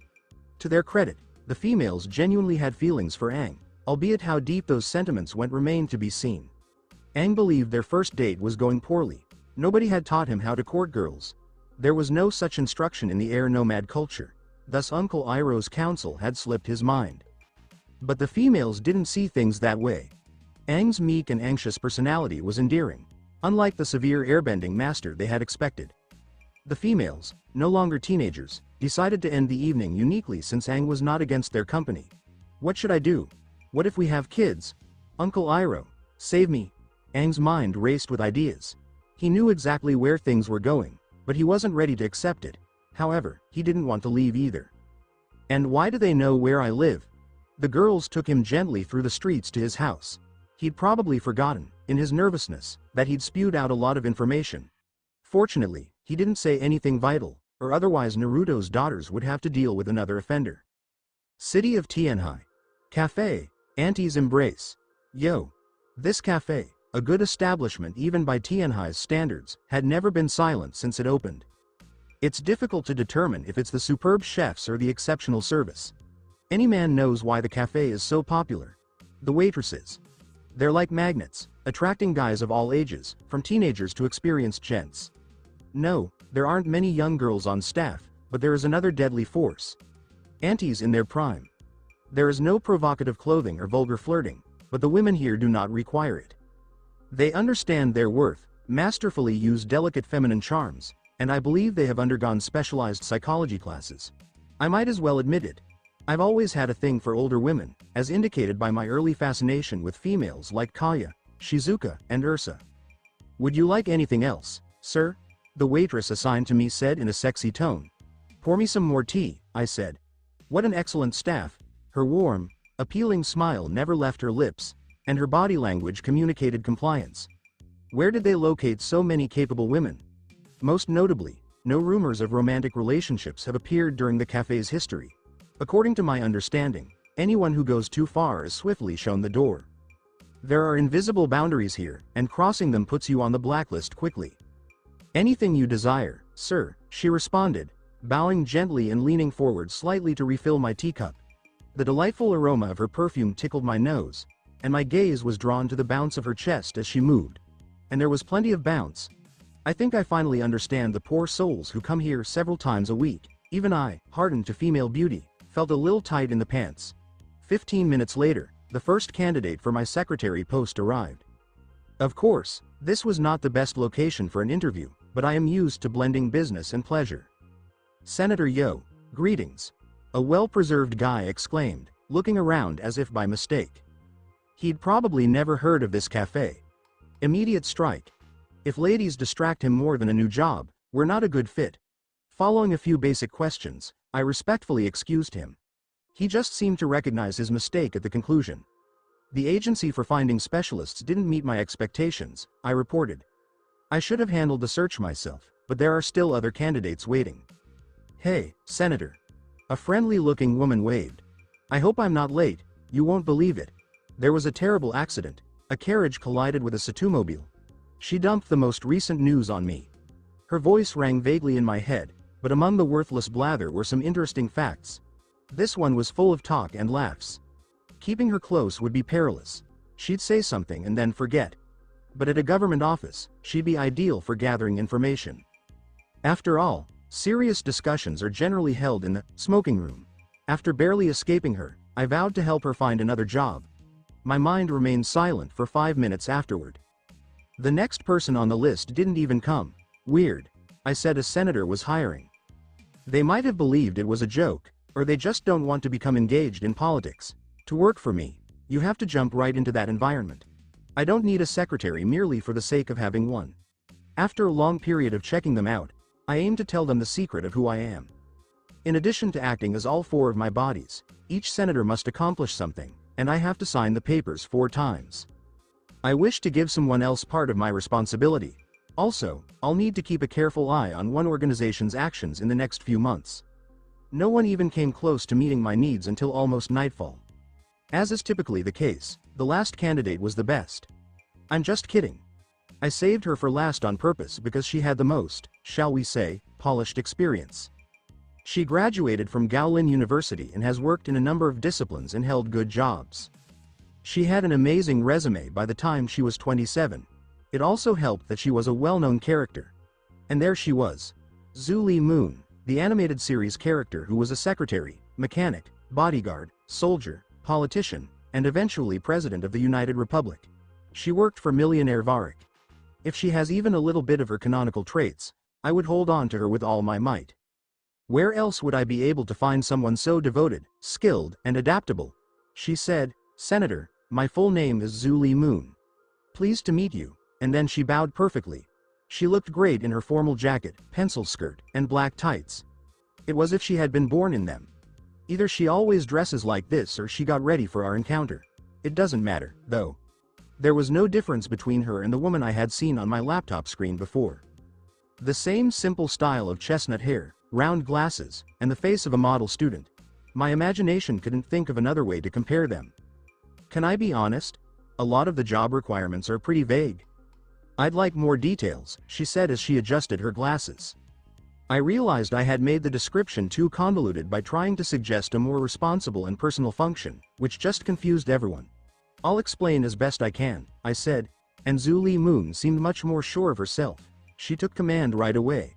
To their credit, the females genuinely had feelings for Aang, albeit how deep those sentiments went remained to be seen. Aang believed their first date was going poorly. Nobody had taught him how to court girls. There was no such instruction in the air nomad culture, thus Uncle Iroh's counsel had slipped his mind. But the females didn't see things that way. Aang's meek and anxious personality was endearing, unlike the severe airbending master they had expected. The females, no longer teenagers, decided to end the evening uniquely since Aang was not against their company. What should I do? What if we have kids? Uncle Iroh, save me. Aang's mind raced with ideas. He knew exactly where things were going, but he wasn't ready to accept it. However, he didn't want to leave either. And why do they know where I live? The girls took him gently through the streets to his house. He'd probably forgotten, in his nervousness, that he'd spewed out a lot of information. Fortunately, he didn't say anything vital, or otherwise Naruto's daughters would have to deal with another offender. City of Tianhai. Cafe, Auntie's Embrace. Yo. This cafe, a good establishment even by Tianhai's standards, had never been silent since it opened. It's difficult to determine if it's the superb chefs or the exceptional service. Any man knows why the cafe is so popular. The waitresses. They're like magnets, attracting guys of all ages, from teenagers to experienced gents. No, there aren't many young girls on staff, but there is another deadly force. Aunties in their prime. There is no provocative clothing or vulgar flirting, but the women here do not require it. They understand their worth, masterfully use delicate feminine charms, and I believe they have undergone specialized psychology classes. I might as well admit it. I've always had a thing for older women, as indicated by my early fascination with females like Kaya, Shizuka, and Ursa. Would you like anything else, sir? The waitress assigned to me said in a sexy tone. Pour me some more tea, I said. What an excellent staff. Her warm, appealing smile never left her lips, and her body language communicated compliance. Where did they locate so many capable women? Most notably, no rumors of romantic relationships have appeared during the cafe's history. According to my understanding, anyone who goes too far is swiftly shown the door. There are invisible boundaries here, and crossing them puts you on the blacklist quickly. Anything you desire, sir, she responded, bowing gently and leaning forward slightly to refill my teacup. The delightful aroma of her perfume tickled my nose, and my gaze was drawn to the bounce of her chest as she moved. And there was plenty of bounce. I think I finally understand the poor souls who come here several times a week. Even I, hardened to female beauty, felt a little tight in the pants. 15 minutes later, the first candidate for my secretary post arrived. Of course, this was not the best location for an interview, but I am used to blending business and pleasure. Senator Yo, greetings. A well-preserved guy exclaimed, looking around as if by mistake. He'd probably never heard of this cafe. Immediate strike. If ladies distract him more than a new job, we're not a good fit. Following a few basic questions, I respectfully excused him. He just seemed to recognize his mistake at the conclusion. The agency for finding specialists didn't meet my expectations, I reported. I should have handled the search myself, but there are still other candidates waiting. Hey, Senator. A friendly-looking woman waved. I hope I'm not late, you won't believe it. There was a terrible accident. A carriage collided with a Satomobile. She dumped the most recent news on me. Her voice rang vaguely in my head, but among the worthless blather were some interesting facts. This one was full of talk and laughs. Keeping her close would be perilous. She'd say something and then forget. But at a government office, she'd be ideal for gathering information. After all, serious discussions are generally held in the smoking room. After barely escaping her, I vowed to help her find another job. My mind remained silent for 5 minutes afterward. The next person on the list didn't even come. Weird. I said a senator was hiring. They might have believed it was a joke, or they just don't want to become engaged in politics. To work for me, you have to jump right into that environment. I don't need a secretary merely for the sake of having one. After a long period of checking them out, I aim to tell them the secret of who I am. In addition to acting as all 4 of my bodies, each senator must accomplish something, and I have to sign the papers 4 times. I wish to give someone else part of my responsibility. Also, I'll need to keep a careful eye on one organization's actions in the next few months. No one even came close to meeting my needs until almost nightfall. As is typically the case, the last candidate was the best. I'm just kidding. I saved her for last on purpose because she had the most, shall we say, polished experience. She graduated from Gaolin University and has worked in a number of disciplines and held good jobs. She had an amazing resume by the time she was 27. It also helped that she was a well-known character. And there she was. Zhu Li Moon, the animated series character who was a secretary, mechanic, bodyguard, soldier, politician, and eventually president of the United Republic. She worked for millionaire Varric. If she has even a little bit of her canonical traits, I would hold on to her with all my might. Where else would I be able to find someone so devoted, skilled, and adaptable? She said, Senator, my full name is Zhu Li Moon. Pleased to meet you, and then she bowed perfectly. She looked great in her formal jacket, pencil skirt, and black tights. It was as if she had been born in them. Either she always dresses like this or she got ready for our encounter. It doesn't matter, though. There was no difference between her and the woman I had seen on my laptop screen before. The same simple style of chestnut hair, round glasses, and the face of a model student. My imagination couldn't think of another way to compare them. Can I be honest? A lot of the job requirements are pretty vague. I'd like more details, she said as she adjusted her glasses. I realized I had made the description too convoluted by trying to suggest a more responsible and personal function, which just confused everyone. I'll explain as best I can, I said, and Zhu Li Moon seemed much more sure of herself. She took command right away.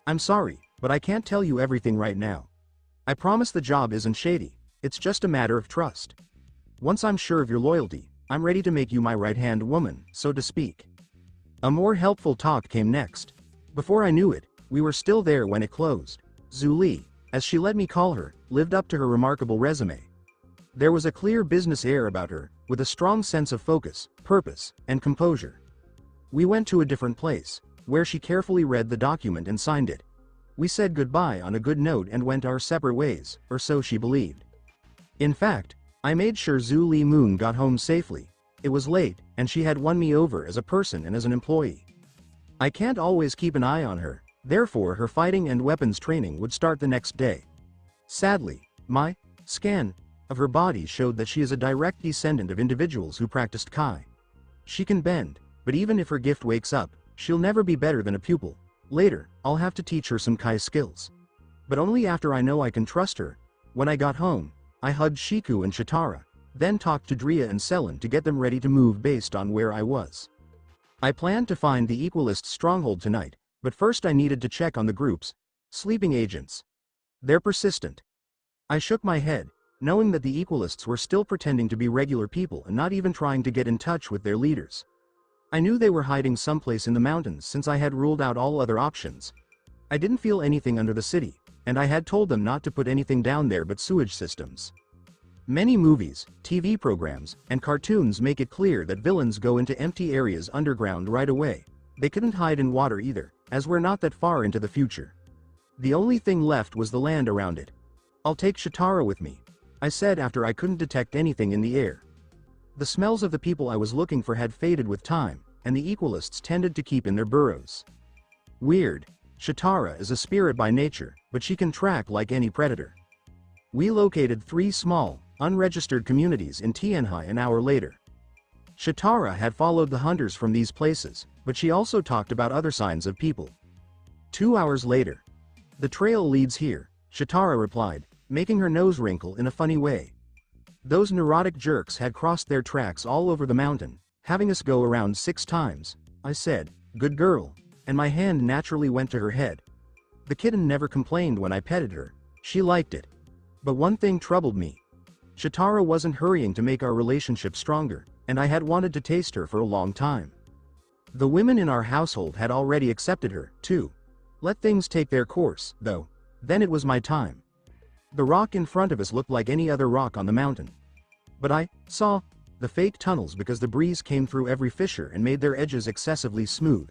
I'm sorry, but I can't tell you everything right now. I promise the job isn't shady, it's just a matter of trust. Once I'm sure of your loyalty, I'm ready to make you my right-hand woman, so to speak. A more helpful talk came next. Before I knew it, we were still there when it closed. Zhu Li, as she let me call her, lived up to her remarkable resume. There was a clear business air about her, with a strong sense of focus, purpose, and composure. We went to a different place, where she carefully read the document and signed it. We said goodbye on a good note and went our separate ways, or so she believed. In fact, I made sure Zhu Li Moon got home safely. It was late, and she had won me over as a person and as an employee. I can't always keep an eye on her, therefore her fighting and weapons training would start the next day. Sadly, my scan of her body showed that she is a direct descendant of individuals who practiced Kai. She can bend, but even if her gift wakes up, she'll never be better than a pupil. Later, I'll have to teach her some Kai skills. But only after I know I can trust her. When I got home, I hugged Shiku and Chitara, then talked to Drea and Selen to get them ready to move based on where I was. I planned to find the Equalist stronghold tonight, but first I needed to check on the groups. Sleeping agents. They're persistent. I shook my head, knowing that the Equalists were still pretending to be regular people and not even trying to get in touch with their leaders. I knew they were hiding someplace in the mountains since I had ruled out all other options. I didn't feel anything under the city, and I had told them not to put anything down there but sewage systems. Many movies, TV programs, and cartoons make it clear that villains go into empty areas underground right away. They couldn't hide in water either, as we're not that far into the future. The only thing left was the land around it. I'll take Shitara with me, I said after I couldn't detect anything in the air. The smells of the people I was looking for had faded with time, and the Equalists tended to keep in their burrows. Weird. Shitara is a spirit by nature, but she can track like any predator. We located 3 small, unregistered communities in Tianhai an hour later. Shitara had followed the hunters from these places, but she also talked about other signs of people. 2 hours later. The trail leads here, Shitara replied, making her nose wrinkle in a funny way. Those neurotic jerks had crossed their tracks all over the mountain, having us go around 6 times, I said, good girl, and my hand naturally went to her head. The kitten never complained when I petted her, she liked it. But one thing troubled me. Shitara wasn't hurrying to make our relationship stronger, and I had wanted to taste her for a long time. The women in our household had already accepted her, too. Let things take their course, though. Then it was my time. The rock in front of us looked like any other rock on the mountain. But I saw the fake tunnels because the breeze came through every fissure and made their edges excessively smooth.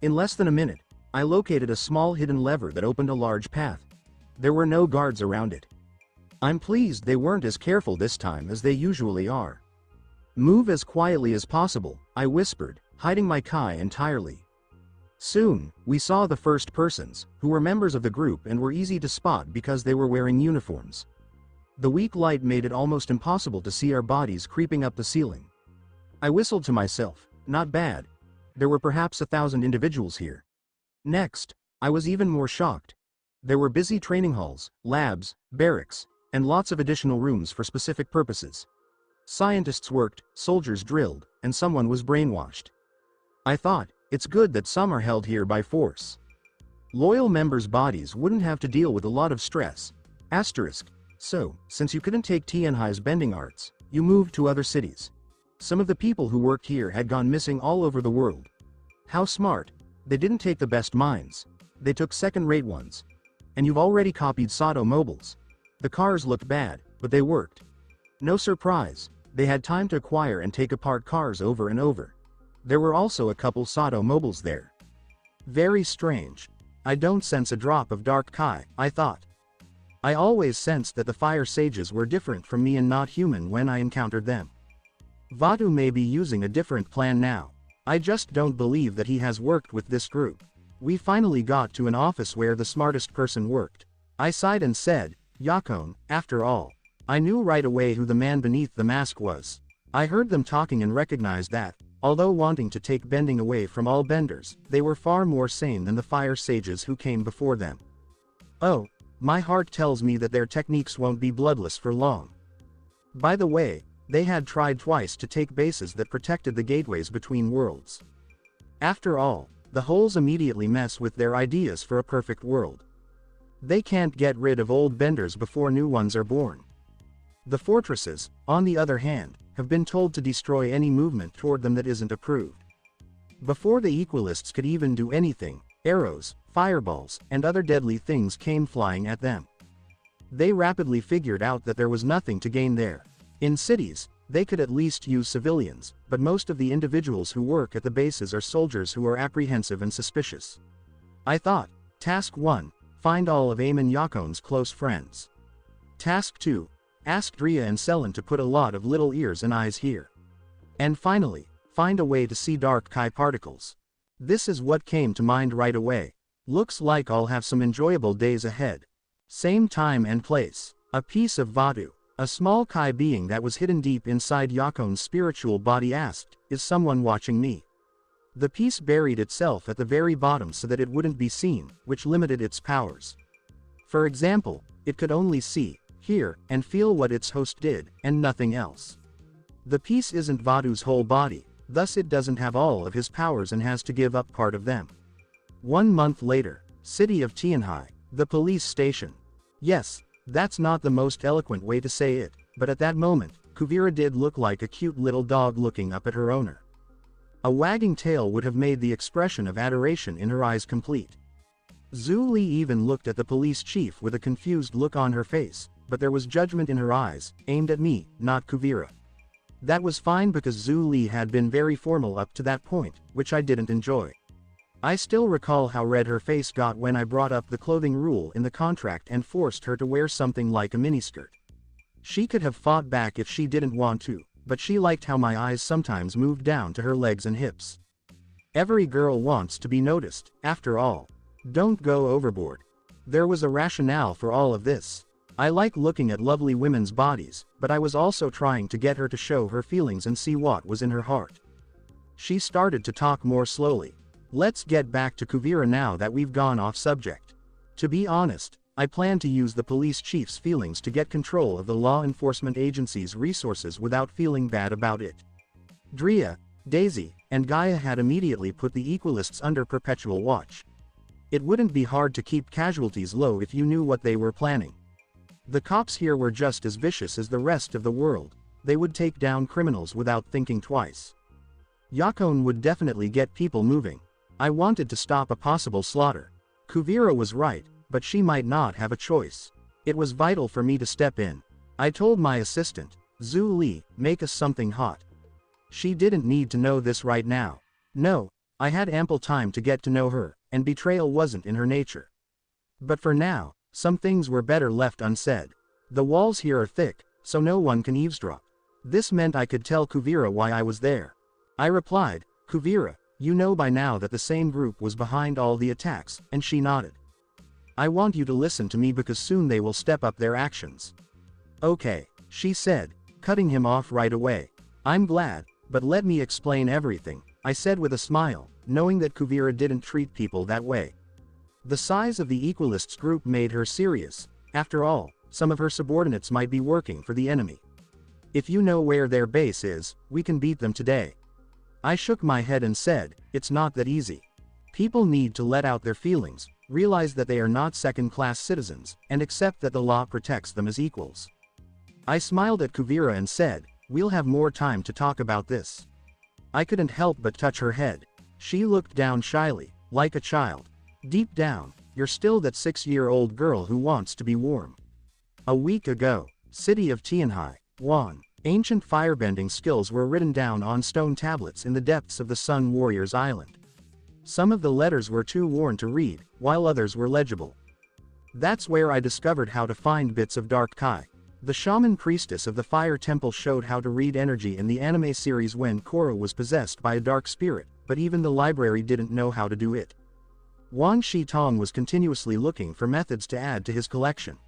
In less than a minute, I located a small hidden lever that opened a large path. There were no guards around it. I'm pleased they weren't as careful this time as they usually are. Move as quietly as possible, I whispered, hiding my Kai entirely. Soon, we saw the first persons, who were members of the group and were easy to spot because they were wearing uniforms. The weak light made it almost impossible to see our bodies creeping up the ceiling. I whistled to myself, not bad. There were perhaps 1,000 individuals here. Next, I was even more shocked. There were busy training halls, labs, barracks, and lots of additional rooms for specific purposes. Scientists worked, soldiers drilled, and someone was brainwashed. I thought, it's good that some are held here by force. Loyal members' bodies wouldn't have to deal with a lot of stress. Asterisk. So, since you couldn't take Tianhai's bending arts, you moved to other cities. Some of the people who worked here had gone missing all over the world. How smart. They didn't take the best minds. They took second-rate ones. And you've already copied Sato mobiles. The cars looked bad, but they worked. No surprise, they had time to acquire and take apart cars over and over. There were also a couple Sato mobiles there. Very strange. I don't sense a drop of dark Kai, I thought. I always sensed that the fire sages were different from me and not human when I encountered them. Vatu may be using a different plan now. I just don't believe that he has worked with this group. We finally got to an office where the smartest person worked. I sighed and said, Yakone, after all. I knew right away who the man beneath the mask was. I heard them talking and recognized that, although wanting to take bending away from all benders, they were far more sane than the fire sages who came before them. Oh, my heart tells me that their techniques won't be bloodless for long. By the way, they had tried twice to take bases that protected the gateways between worlds. After all, the holes immediately mess with their ideas for a perfect world. They can't get rid of old benders before new ones are born. The fortresses, on the other hand, have been told to destroy any movement toward them that isn't approved. Before the Equalists could even do anything, arrows, fireballs, and other deadly things came flying at them. They rapidly figured out that there was nothing to gain there. In cities, they could at least use civilians, but most of the individuals who work at the bases are soldiers who are apprehensive and suspicious. I thought, Task 1, find all of Eamon Yakone's close friends. Task 2, ask Drea and Selen to put a lot of little ears and eyes here. And finally, find a way to see dark Kai particles. This is what came to mind right away. Looks like I'll have some enjoyable days ahead. Same time and place. A piece of Vatu, a small Kai being that was hidden deep inside Yakone's spiritual body asked, is someone watching me? The piece buried itself at the very bottom so that it wouldn't be seen, which limited its powers. For example, it could only see, hear, and feel what its host did, and nothing else. The piece isn't Vatu's whole body, thus it doesn't have all of his powers and has to give up part of them. 1 month later, city of Tianhai, the police station. Yes, that's not the most eloquent way to say it, but at that moment, Kuvira did look like a cute little dog looking up at her owner. A wagging tail would have made the expression of adoration in her eyes complete. Zhu Li even looked at the police chief with a confused look on her face, but there was judgment in her eyes, aimed at me, not Kuvira. That was fine because Zhu Li had been very formal up to that point, which I didn't enjoy. I still recall how red her face got when I brought up the clothing rule in the contract and forced her to wear something like a miniskirt. She could have fought back if she didn't want to, but she liked how my eyes sometimes moved down to her legs and hips. Every girl wants to be noticed, after all. Don't go overboard. There was a rationale for all of this. I like looking at lovely women's bodies, but I was also trying to get her to show her feelings and see what was in her heart. She started to talk more slowly. Let's get back to Kuvira now that we've gone off subject. To be honest, I plan to use the police chief's feelings to get control of the law enforcement agency's resources without feeling bad about it. Drea, Daisy, and Gaia had immediately put the Equalists under perpetual watch. It wouldn't be hard to keep casualties low if you knew what they were planning. The cops here were just as vicious as the rest of the world. They would take down criminals without thinking twice. Yakone would definitely get people moving. I wanted to stop a possible slaughter. Kuvira was right, but she might not have a choice. It was vital for me to step in. I told my assistant, Zhu Li, make us something hot. She didn't need to know this right now. No, I had ample time to get to know her, and betrayal wasn't in her nature. But for now, some things were better left unsaid. The walls here are thick, so no one can eavesdrop. This meant I could tell Kuvira why I was there. I replied, Kuvira, you know by now that the same group was behind all the attacks, and she nodded. I want you to listen to me because soon they will step up their actions. Okay, she said, cutting him off right away. I'm glad, but let me explain everything, I said with a smile, knowing that Kuvira didn't treat people that way. The size of the Equalists group made her serious. After all, some of her subordinates might be working for the enemy. If you know where their base is, we can beat them today. I shook my head and said, it's not that easy. People need to let out their feelings, realize that they are not second-class citizens, and accept that the law protects them as equals. I smiled at Kuvira and said, we'll have more time to talk about this. I couldn't help but touch her head. She looked down shyly, like a child. Deep down, you're still that 6-year-old girl who wants to be warm. A week ago, city of Tianhai, Wan. Ancient firebending skills were written down on stone tablets in the depths of the Sun Warriors Island. Some of the letters were too worn to read, while others were legible. That's where I discovered how to find bits of dark Kai. The shaman priestess of the fire temple showed how to read energy in the anime series when Korra was possessed by a dark spirit, but even the library didn't know how to do it. Wang Shitong was continuously looking for methods to add to his collection.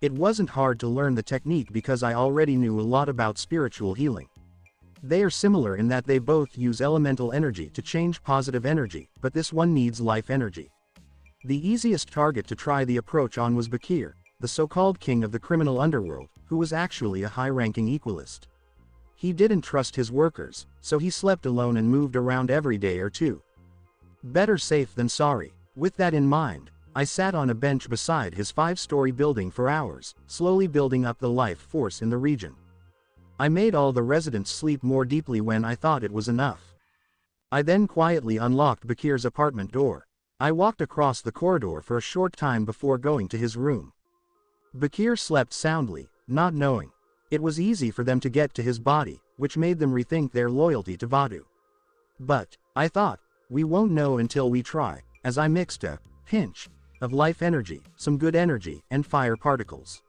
It wasn't hard to learn the technique because I already knew a lot about spiritual healing. They are similar in that they both use elemental energy to change positive energy, but this one needs life energy. The easiest target to try the approach on was Bakir, the so-called king of the criminal underworld, who was actually a high-ranking equalist. He didn't trust his workers, so he slept alone and moved around every day or two. Better safe than sorry. With that in mind, I sat on a bench beside his 5-story building for hours, slowly building up the life force in the region. I made all the residents sleep more deeply when I thought it was enough. I then quietly unlocked Bakir's apartment door. I walked across the corridor for a short time before going to his room. Bakir slept soundly, not knowing. It was easy for them to get to his body, which made them rethink their loyalty to Vadu. But, I thought, we won't know until we try, as I mixed a pinch of life energy, some good energy, and fire particles.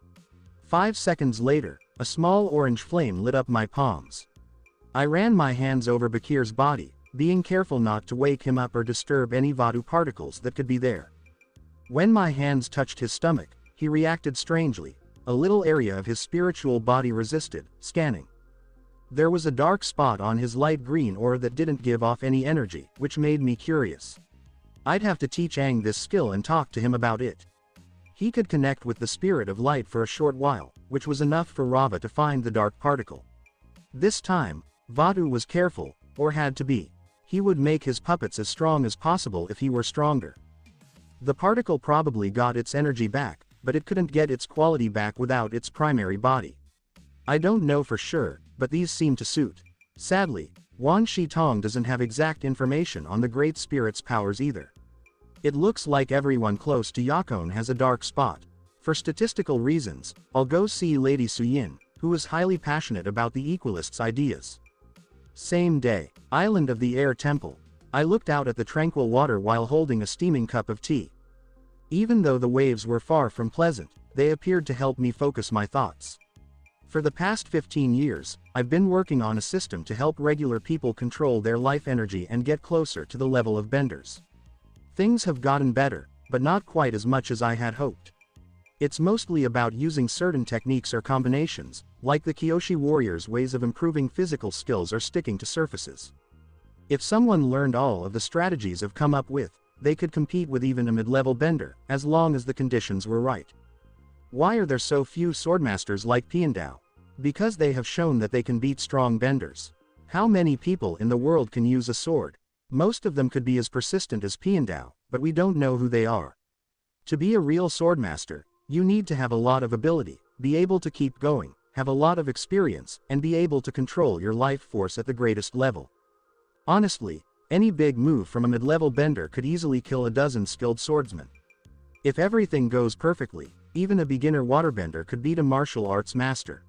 5 seconds later, a small orange flame lit up my palms. I ran my hands over Bakir's body, being careful not to wake him up or disturb any Vadu particles that could be there. When my hands touched his stomach, he reacted strangely. A little area of his spiritual body resisted, scanning. There was a dark spot on his light green aura that didn't give off any energy, which made me curious. I'd have to teach Aang this skill and talk to him about it. He could connect with the spirit of light for a short while, which was enough for Rava to find the dark particle. This time, Vadu was careful, or had to be. He would make his puppets as strong as possible if he were stronger. The particle probably got its energy back, but it couldn't get its quality back without its primary body. I don't know for sure, but these seem to suit. Sadly, Wan Shi Tong doesn't have exact information on the Great Spirit's powers either. It looks like everyone close to Yakon has a dark spot. For statistical reasons, I'll go see Lady Suyin, who is highly passionate about the Equalists' ideas. Same day, Island of the Air Temple. I looked out at the tranquil water while holding a steaming cup of tea. Even though the waves were far from pleasant, they appeared to help me focus my thoughts. For the past 15 years, I've been working on a system to help regular people control their life energy and get closer to the level of benders. Things have gotten better, but not quite as much as I had hoped. It's mostly about using certain techniques or combinations, like the Kyoshi warriors' ways of improving physical skills or sticking to surfaces. If someone learned all of the strategies I've come up with, they could compete with even a mid-level bender, as long as the conditions were right. Why are there so few swordmasters like Piandao? Because they have shown that they can beat strong benders. How many people in the world can use a sword? Most of them could be as persistent as Piandao, but we don't know who they are. To be a real swordmaster, you need to have a lot of ability, be able to keep going, have a lot of experience, and be able to control your life force at the greatest level. Honestly, any big move from a mid-level bender could easily kill a dozen skilled swordsmen. If everything goes perfectly, even a beginner waterbender could beat a martial arts master.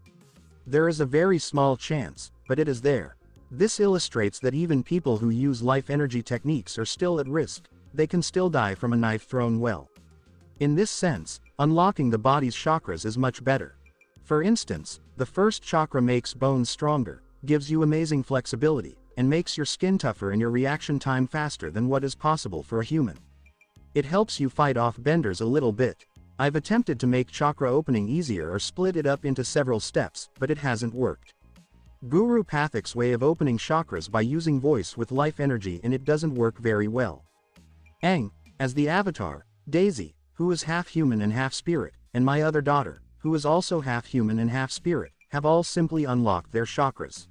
There is a very small chance, but it is there. This illustrates that even people who use life energy techniques are still at risk. They can still die from a knife thrown well. In this sense, unlocking the body's chakras is much better. For instance, the first chakra makes bones stronger, gives you amazing flexibility, and makes your skin tougher and your reaction time faster than what is possible for a human. It helps you fight off benders a little bit. I've attempted to make chakra opening easier or split it up into several steps, but it hasn't worked. Guru Pathik's way of opening chakras by using voice with life energy in it doesn't work very well. Aang, as the avatar, Daisy, who is half human and half spirit, and my other daughter, who is also half human and half spirit, have all simply unlocked their chakras.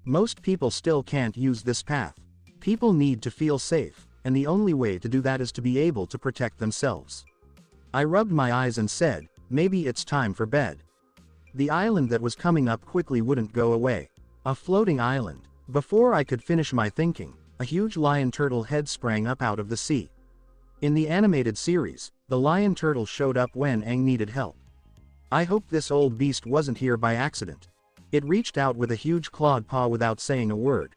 Most people still can't use this path. People need to feel safe, and the only way to do that is to be able to protect themselves. I rubbed my eyes and said, maybe it's time for bed. The island that was coming up quickly wouldn't go away. A floating island. Before I could finish my thinking, a huge lion turtle head sprang up out of the sea. In the animated series, the lion turtle showed up when Aang needed help. I hoped this old beast wasn't here by accident. It reached out with a huge clawed paw without saying a word.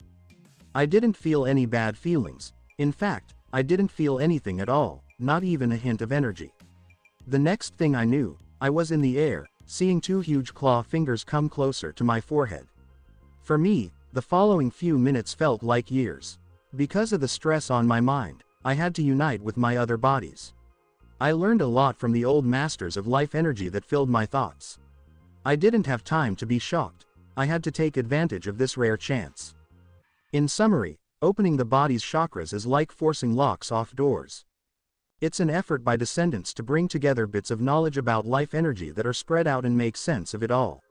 I didn't feel any bad feelings. In fact, I didn't feel anything at all, not even a hint of energy. The next thing I knew, I was in the air, seeing two huge claw fingers come closer to my forehead. For me, the following few minutes felt like years. Because of the stress on my mind, I had to unite with my other bodies. I learned a lot from the old masters of life energy that filled my thoughts. I didn't have time to be shocked. I had to take advantage of this rare chance. In summary, opening the body's chakras is like forcing locks off doors. It's an effort by descendants to bring together bits of knowledge about life energy that are spread out and make sense of it all.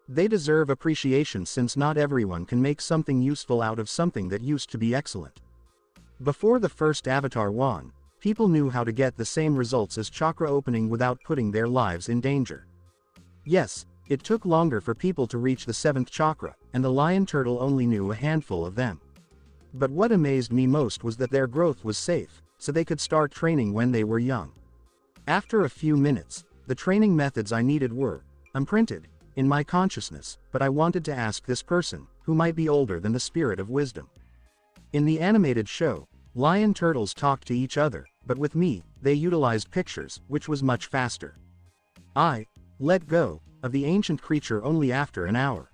They deserve appreciation since not everyone can make something useful out of something that used to be excellent. Before the first Avatar won, people knew how to get the same results as chakra opening without putting their lives in danger. Yes, it took longer for people to reach the 7th chakra, and the lion turtle only knew a handful of them. But what amazed me most was that their growth was safe, so they could start training when they were young. After a few minutes, the training methods I needed were imprinted in my consciousness, but I wanted to ask this person, who might be older than the spirit of wisdom. In the animated show, lion turtles talked to each other, but with me, they utilized pictures, which was much faster. I let go of the ancient creature only after an hour.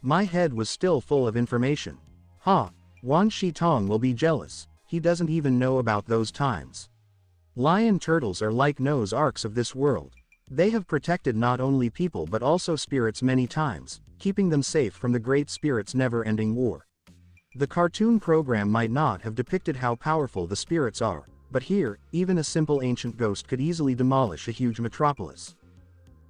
My head was still full of information. Wan Shi Tong will be jealous. He doesn't even know about those times. Lion turtles are like Noah's arks of this world. They have protected not only people but also spirits many times, keeping them safe from the great spirit's never-ending war. The cartoon program might not have depicted how powerful the spirits are, but here, even a simple ancient ghost could easily demolish a huge metropolis.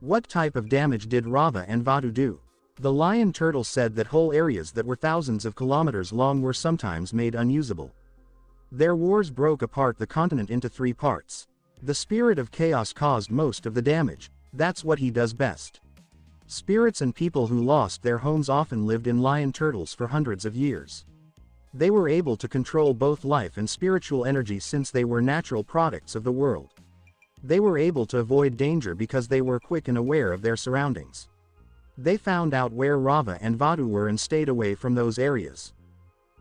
What type of damage did Rava and Vadu do? The lion turtle said that whole areas that were thousands of kilometers long were sometimes made unusable. Their wars broke apart the continent into 3 parts. The spirit of chaos caused most of the damage. That's what he does best. Spirits and people who lost their homes often lived in lion turtles for hundreds of years. They were able to control both life and spiritual energy since they were natural products of the world. They were able to avoid danger because they were quick and aware of their surroundings. They found out where Rava and Vadu were and stayed away from those areas.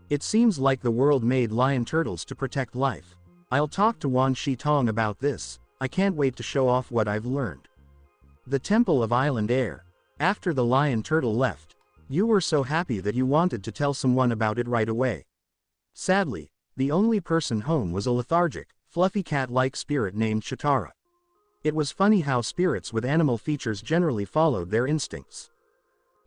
It seems like the world made lion turtles to protect life. I'll talk to Wan Shi Tong about this. I can't wait to show off what I've learned. The Temple of Island Air. After the lion turtle left, you were so happy that you wanted to tell someone about it right away. Sadly, the only person home was a lethargic, fluffy cat-like spirit named Chitara. It was funny how spirits with animal features generally followed their instincts.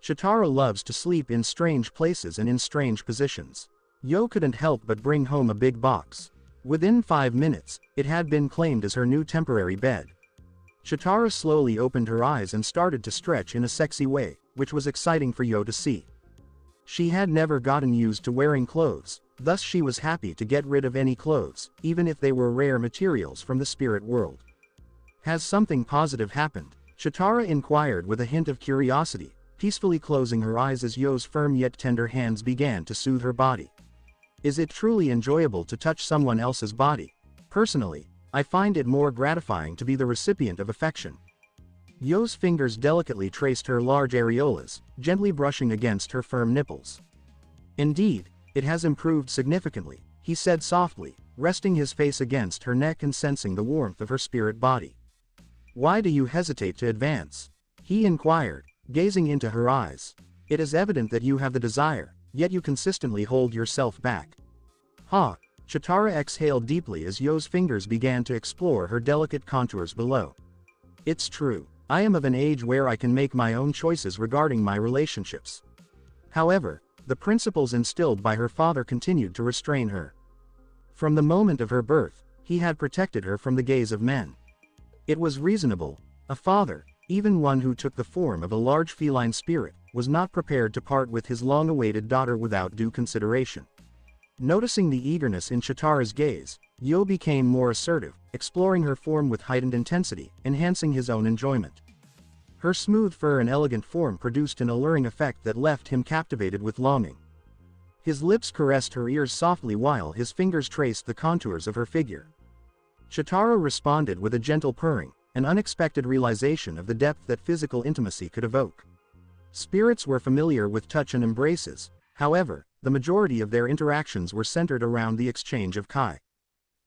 Chitara loves to sleep in strange places and in strange positions. Yo couldn't help but bring home a big box. Within 5 minutes, it had been claimed as her new temporary bed. Chitara slowly opened her eyes and started to stretch in a sexy way, which was exciting for Yo to see. She had never gotten used to wearing clothes, thus she was happy to get rid of any clothes, even if they were rare materials from the spirit world. Has something positive happened? Chitara inquired with a hint of curiosity, peacefully closing her eyes as Yo's firm yet tender hands began to soothe her body. Is it truly enjoyable to touch someone else's body? Personally, I find it more gratifying to be the recipient of affection. Yo's fingers delicately traced her large areolas, gently brushing against her firm nipples. Indeed, it has improved significantly, he said softly, resting his face against her neck and sensing the warmth of her spirit body. Why do you hesitate to advance? He inquired, gazing into her eyes. It is evident that you have the desire, yet you consistently hold yourself back. Ha! Chitara exhaled deeply as Yo's fingers began to explore her delicate contours below. It's true, I am of an age where I can make my own choices regarding my relationships. However, the principles instilled by her father continued to restrain her. From the moment of her birth, he had protected her from the gaze of men. It was reasonable. A father, even one who took the form of a large feline spirit, was not prepared to part with his long-awaited daughter without due consideration. Noticing the eagerness in Chitara's gaze, Yo became more assertive, exploring her form with heightened intensity, enhancing his own enjoyment. Her smooth fur and elegant form produced an alluring effect that left him captivated with longing. His lips caressed her ears softly while his fingers traced the contours of her figure. Chitara responded with a gentle purring, an unexpected realization of the depth that physical intimacy could evoke. Spirits were familiar with touch and embraces, however, the majority of their interactions were centered around the exchange of kai.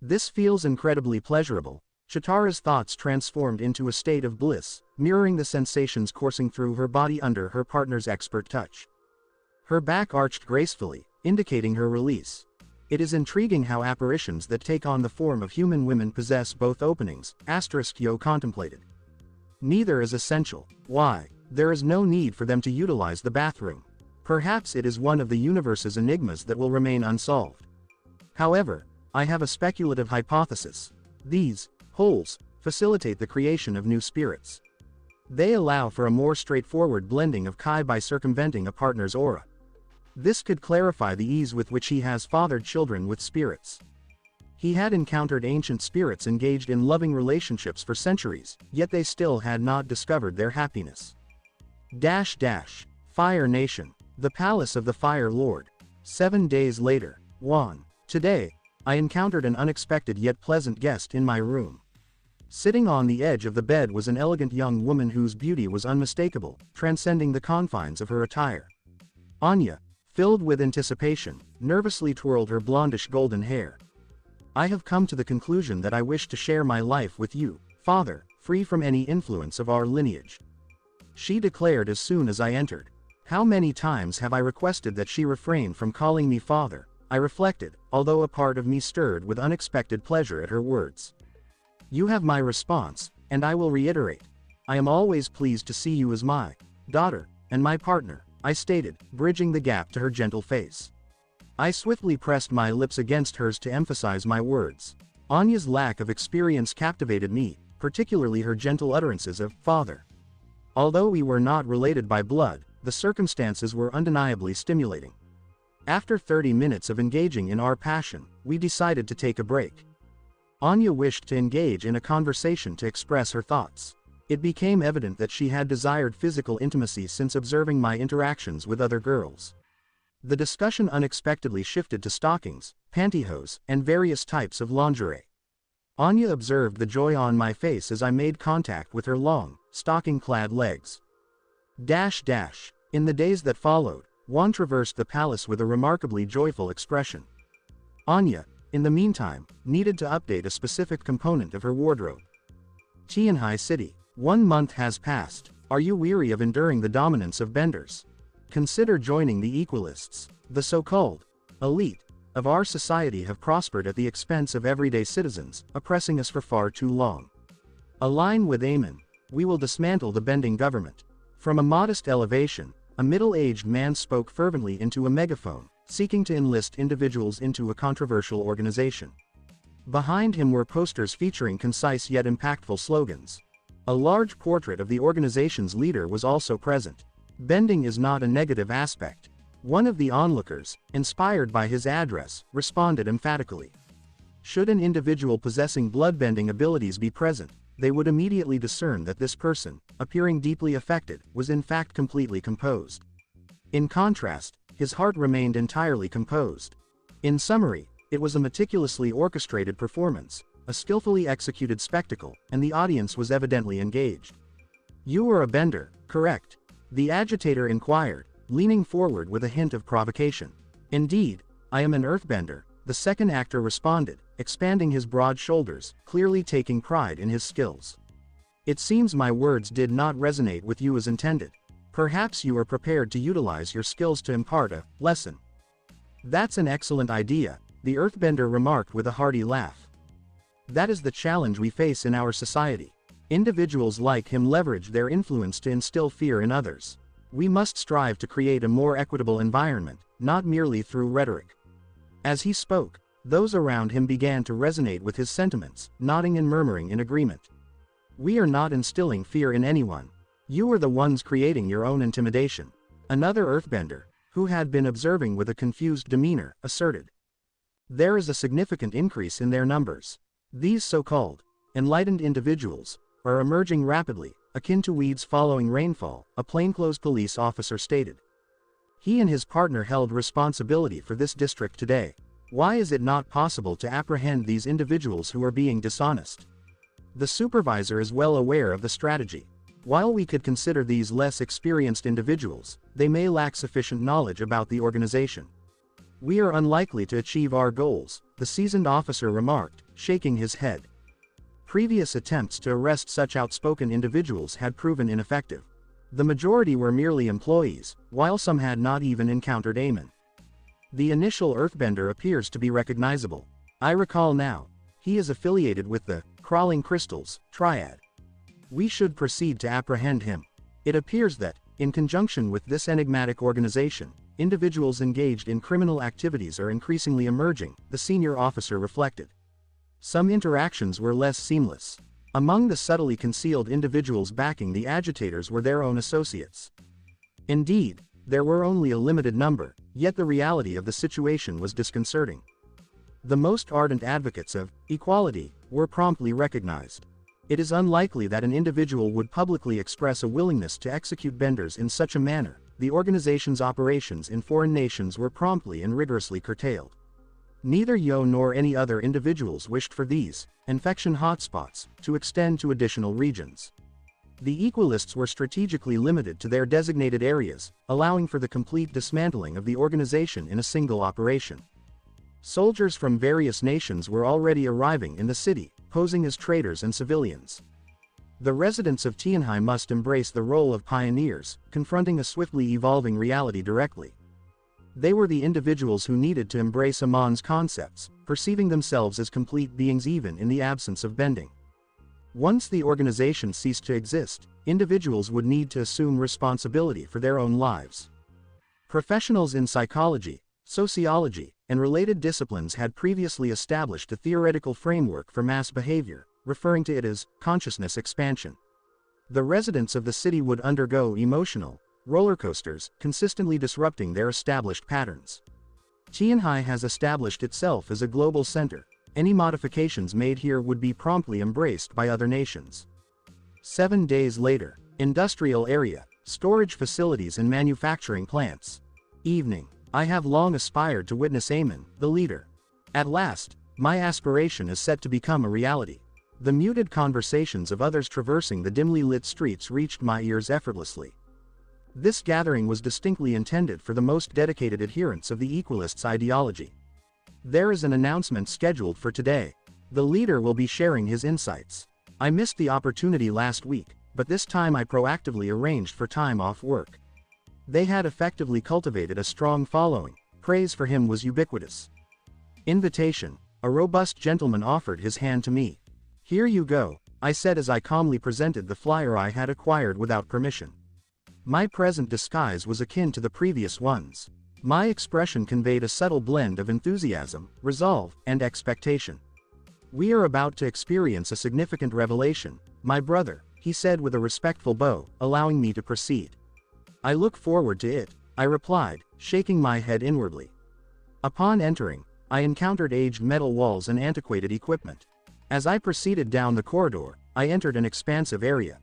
This feels incredibly pleasurable. Chitara's thoughts transformed into a state of bliss, mirroring the sensations coursing through her body under her partner's expert touch. Her back arched gracefully, indicating her release. It is intriguing how apparitions that take on the form of human women possess both openings, Yo contemplated. Neither is essential. Why? There is no need for them to utilize the bathroom. Perhaps it is one of the universe's enigmas that will remain unsolved. However, I have a speculative hypothesis. These holes facilitate the creation of new spirits. They allow for a more straightforward blending of kai by circumventing a partner's aura. This could clarify the ease with which he has fathered children with spirits. He had encountered ancient spirits engaged in loving relationships for centuries, yet they still had not discovered their happiness. Fire Nation. The Palace of the Fire Lord. 7 days later. 1. Today, I encountered an unexpected yet pleasant guest in my room. Sitting on the edge of the bed was an elegant young woman whose beauty was unmistakable, transcending the confines of her attire. Anya, filled with anticipation, nervously twirled her blondish golden hair. I have come to the conclusion that I wish to share my life with you, Father, free from any influence of our lineage. She declared as soon as I entered. How many times have I requested that she refrain from calling me father? I reflected, although a part of me stirred with unexpected pleasure at her words. You have my response, and I will reiterate. I am always pleased to see you as my daughter, and my partner, I stated, bridging the gap to her gentle face. I swiftly pressed my lips against hers to emphasize my words. Anya's lack of experience captivated me, particularly her gentle utterances of father. Although we were not related by blood, the circumstances were undeniably stimulating. After 30 minutes of engaging in our passion, we decided to take a break. Anya wished to engage in a conversation to express her thoughts. It became evident that she had desired physical intimacy since observing my interactions with other girls. The discussion unexpectedly shifted to stockings, pantyhose, and various types of lingerie. Anya observed the joy on my face as I made contact with her long, stocking-clad legs. In the days that followed, Juan traversed the palace with a remarkably joyful expression. Anya, in the meantime, needed to update a specific component of her wardrobe. Tianhai City. 1 month has passed. Are you weary of enduring the dominance of benders? Consider joining the equalists. The so-called elite of our society have prospered at the expense of everyday citizens, oppressing us for far too long. Align with Amen. We will dismantle the bending government. From a modest elevation, a middle-aged man spoke fervently into a megaphone, seeking to enlist individuals into a controversial organization. Behind him were posters featuring concise yet impactful slogans. A large portrait of the organization's leader was also present. Bending is not a negative aspect. One of the onlookers, inspired by his address, responded emphatically. Should an individual possessing bloodbending abilities be present, they would immediately discern that this person, appearing deeply affected, was in fact completely composed. In contrast, his heart remained entirely composed. In summary, it was a meticulously orchestrated performance, a skillfully executed spectacle, and the audience was evidently engaged. You are a bender, correct? The agitator inquired, leaning forward with a hint of provocation. Indeed, I am an earthbender, the second actor responded, expanding his broad shoulders, clearly taking pride in his skills. It seems my words did not resonate with you as intended. Perhaps you are prepared to utilize your skills to impart a lesson. That's an excellent idea, the earthbender remarked with a hearty laugh. That is the challenge we face in our society. Individuals like him leverage their influence to instill fear in others. We must strive to create a more equitable environment, not merely through rhetoric. As he spoke, those around him began to resonate with his sentiments, nodding and murmuring in agreement. We are not instilling fear in anyone. You are the ones creating your own intimidation. Another earthbender, who had been observing with a confused demeanor, asserted. There is a significant increase in their numbers. These so-called enlightened individuals are emerging rapidly, akin to weeds following rainfall, a plainclothes police officer stated. He and his partner held responsibility for this district today. Why is it not possible to apprehend these individuals who are being dishonest? The supervisor is well aware of the strategy. While we could consider these less experienced individuals, they may lack sufficient knowledge about the organization. We are unlikely to achieve our goals, the seasoned officer remarked, shaking his head. Previous attempts to arrest such outspoken individuals had proven ineffective. The majority were merely employees, while some had not even encountered Amen. The initial earthbender appears to be recognizable. I recall now. He is affiliated with the Crawling Crystals Triad. We should proceed to apprehend him. It appears that, in conjunction with this enigmatic organization, individuals engaged in criminal activities are increasingly emerging, the senior officer reflected. Some interactions were less seamless. Among the subtly concealed individuals backing the agitators were their own associates. Indeed, there were only a limited number, yet the reality of the situation was disconcerting. The most ardent advocates of equality were promptly recognized. It is unlikely that an individual would publicly express a willingness to execute benders in such a manner. The organization's operations in foreign nations were promptly and rigorously curtailed. Neither Yo nor any other individuals wished for these infection hotspots to extend to additional regions. The equalists were strategically limited to their designated areas, allowing for the complete dismantling of the organization in a single operation. Soldiers from various nations were already arriving in the city, posing as traders and civilians. The residents of Tianhai must embrace the role of pioneers, confronting a swiftly evolving reality directly. They were the individuals who needed to embrace Amon's concepts, perceiving themselves as complete beings even in the absence of bending. Once the organization ceased to exist, individuals would need to assume responsibility for their own lives. Professionals in psychology, sociology, and related disciplines had previously established a theoretical framework for mass behavior, referring to it as consciousness expansion. The residents of the city would undergo emotional roller coasters, consistently disrupting their established patterns. Tianhai has established itself as a global center. Any modifications made here would be promptly embraced by other nations. 7 days later, industrial area, storage facilities and manufacturing plants. Evening. I have long aspired to witness Amon, the leader. At last, my aspiration is set to become a reality. The muted conversations of others traversing the dimly lit streets reached my ears effortlessly. This gathering was distinctly intended for the most dedicated adherents of the Equalists' ideology. There is an announcement scheduled for today. The leader will be sharing his insights. I missed the opportunity last week, but this time I proactively arranged for time off work. They had effectively cultivated a strong following. Praise for him was ubiquitous. Invitation. A robust gentleman offered his hand to me. "Here you go," I said as I calmly presented the flyer I had acquired without permission. My present disguise was akin to the previous ones. My expression conveyed a subtle blend of enthusiasm, resolve, and expectation. "We are about to experience a significant revelation, my brother," he said with a respectful bow, allowing me to proceed. "I look forward to it," I replied, shaking my head inwardly. Upon entering, I encountered aged metal walls and antiquated equipment. As I proceeded down the corridor, I entered an expansive area.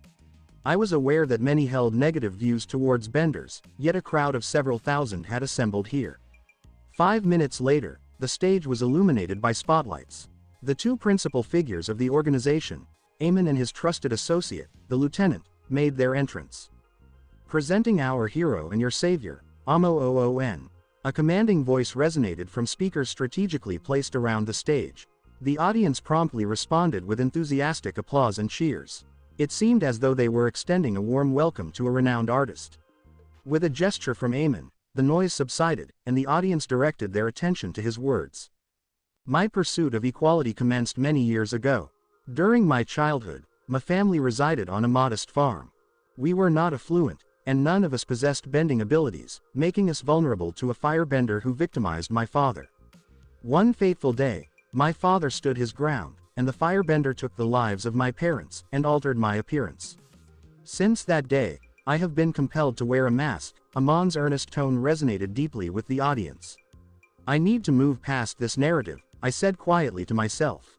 I was aware that many held negative views towards benders, yet a crowd of several thousand had assembled here. 5 minutes later, the stage was illuminated by spotlights. The two principal figures of the organization, Amon and his trusted associate, the lieutenant, made their entrance. "Presenting our hero and your savior, Amo-OON." A commanding voice resonated from speakers strategically placed around the stage. The audience promptly responded with enthusiastic applause and cheers. It seemed as though they were extending a warm welcome to a renowned artist. With a gesture from Amon, the noise subsided, and the audience directed their attention to his words. "My pursuit of equality commenced many years ago. During my childhood, my family resided on a modest farm. We were not affluent, and none of us possessed bending abilities, making us vulnerable to a firebender who victimized my father. One fateful day, my father stood his ground, and the firebender took the lives of my parents, and altered my appearance. Since that day, I have been compelled to wear a mask." Amon's earnest tone resonated deeply with the audience. "I need to move past this narrative," I said quietly to myself.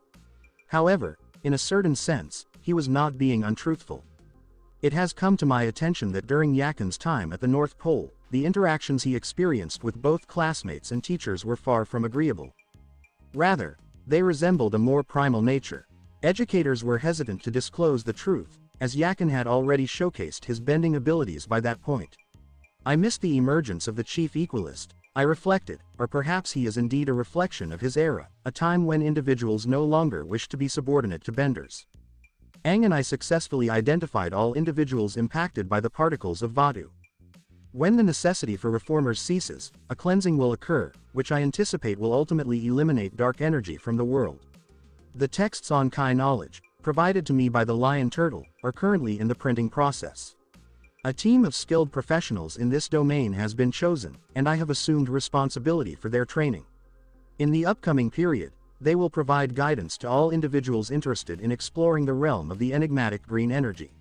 However, in a certain sense, he was not being untruthful. It has come to my attention that during Yakin's time at the North Pole, the interactions he experienced with both classmates and teachers were far from agreeable. Rather, they resembled a more primal nature. Educators were hesitant to disclose the truth, as Yakin had already showcased his bending abilities by that point. I missed the emergence of the chief equalist, I reflected, or perhaps he is indeed a reflection of his era, a time when individuals no longer wished to be subordinate to benders. Aang and I successfully identified all individuals impacted by the particles of Vadu. When the necessity for reformers ceases, a cleansing will occur, which I anticipate will ultimately eliminate dark energy from the world. The texts on Kai knowledge, provided to me by the Lion Turtle, are currently in the printing process. A team of skilled professionals in this domain has been chosen, and I have assumed responsibility for their training. In the upcoming period, they will provide guidance to all individuals interested in exploring the realm of the enigmatic green energy.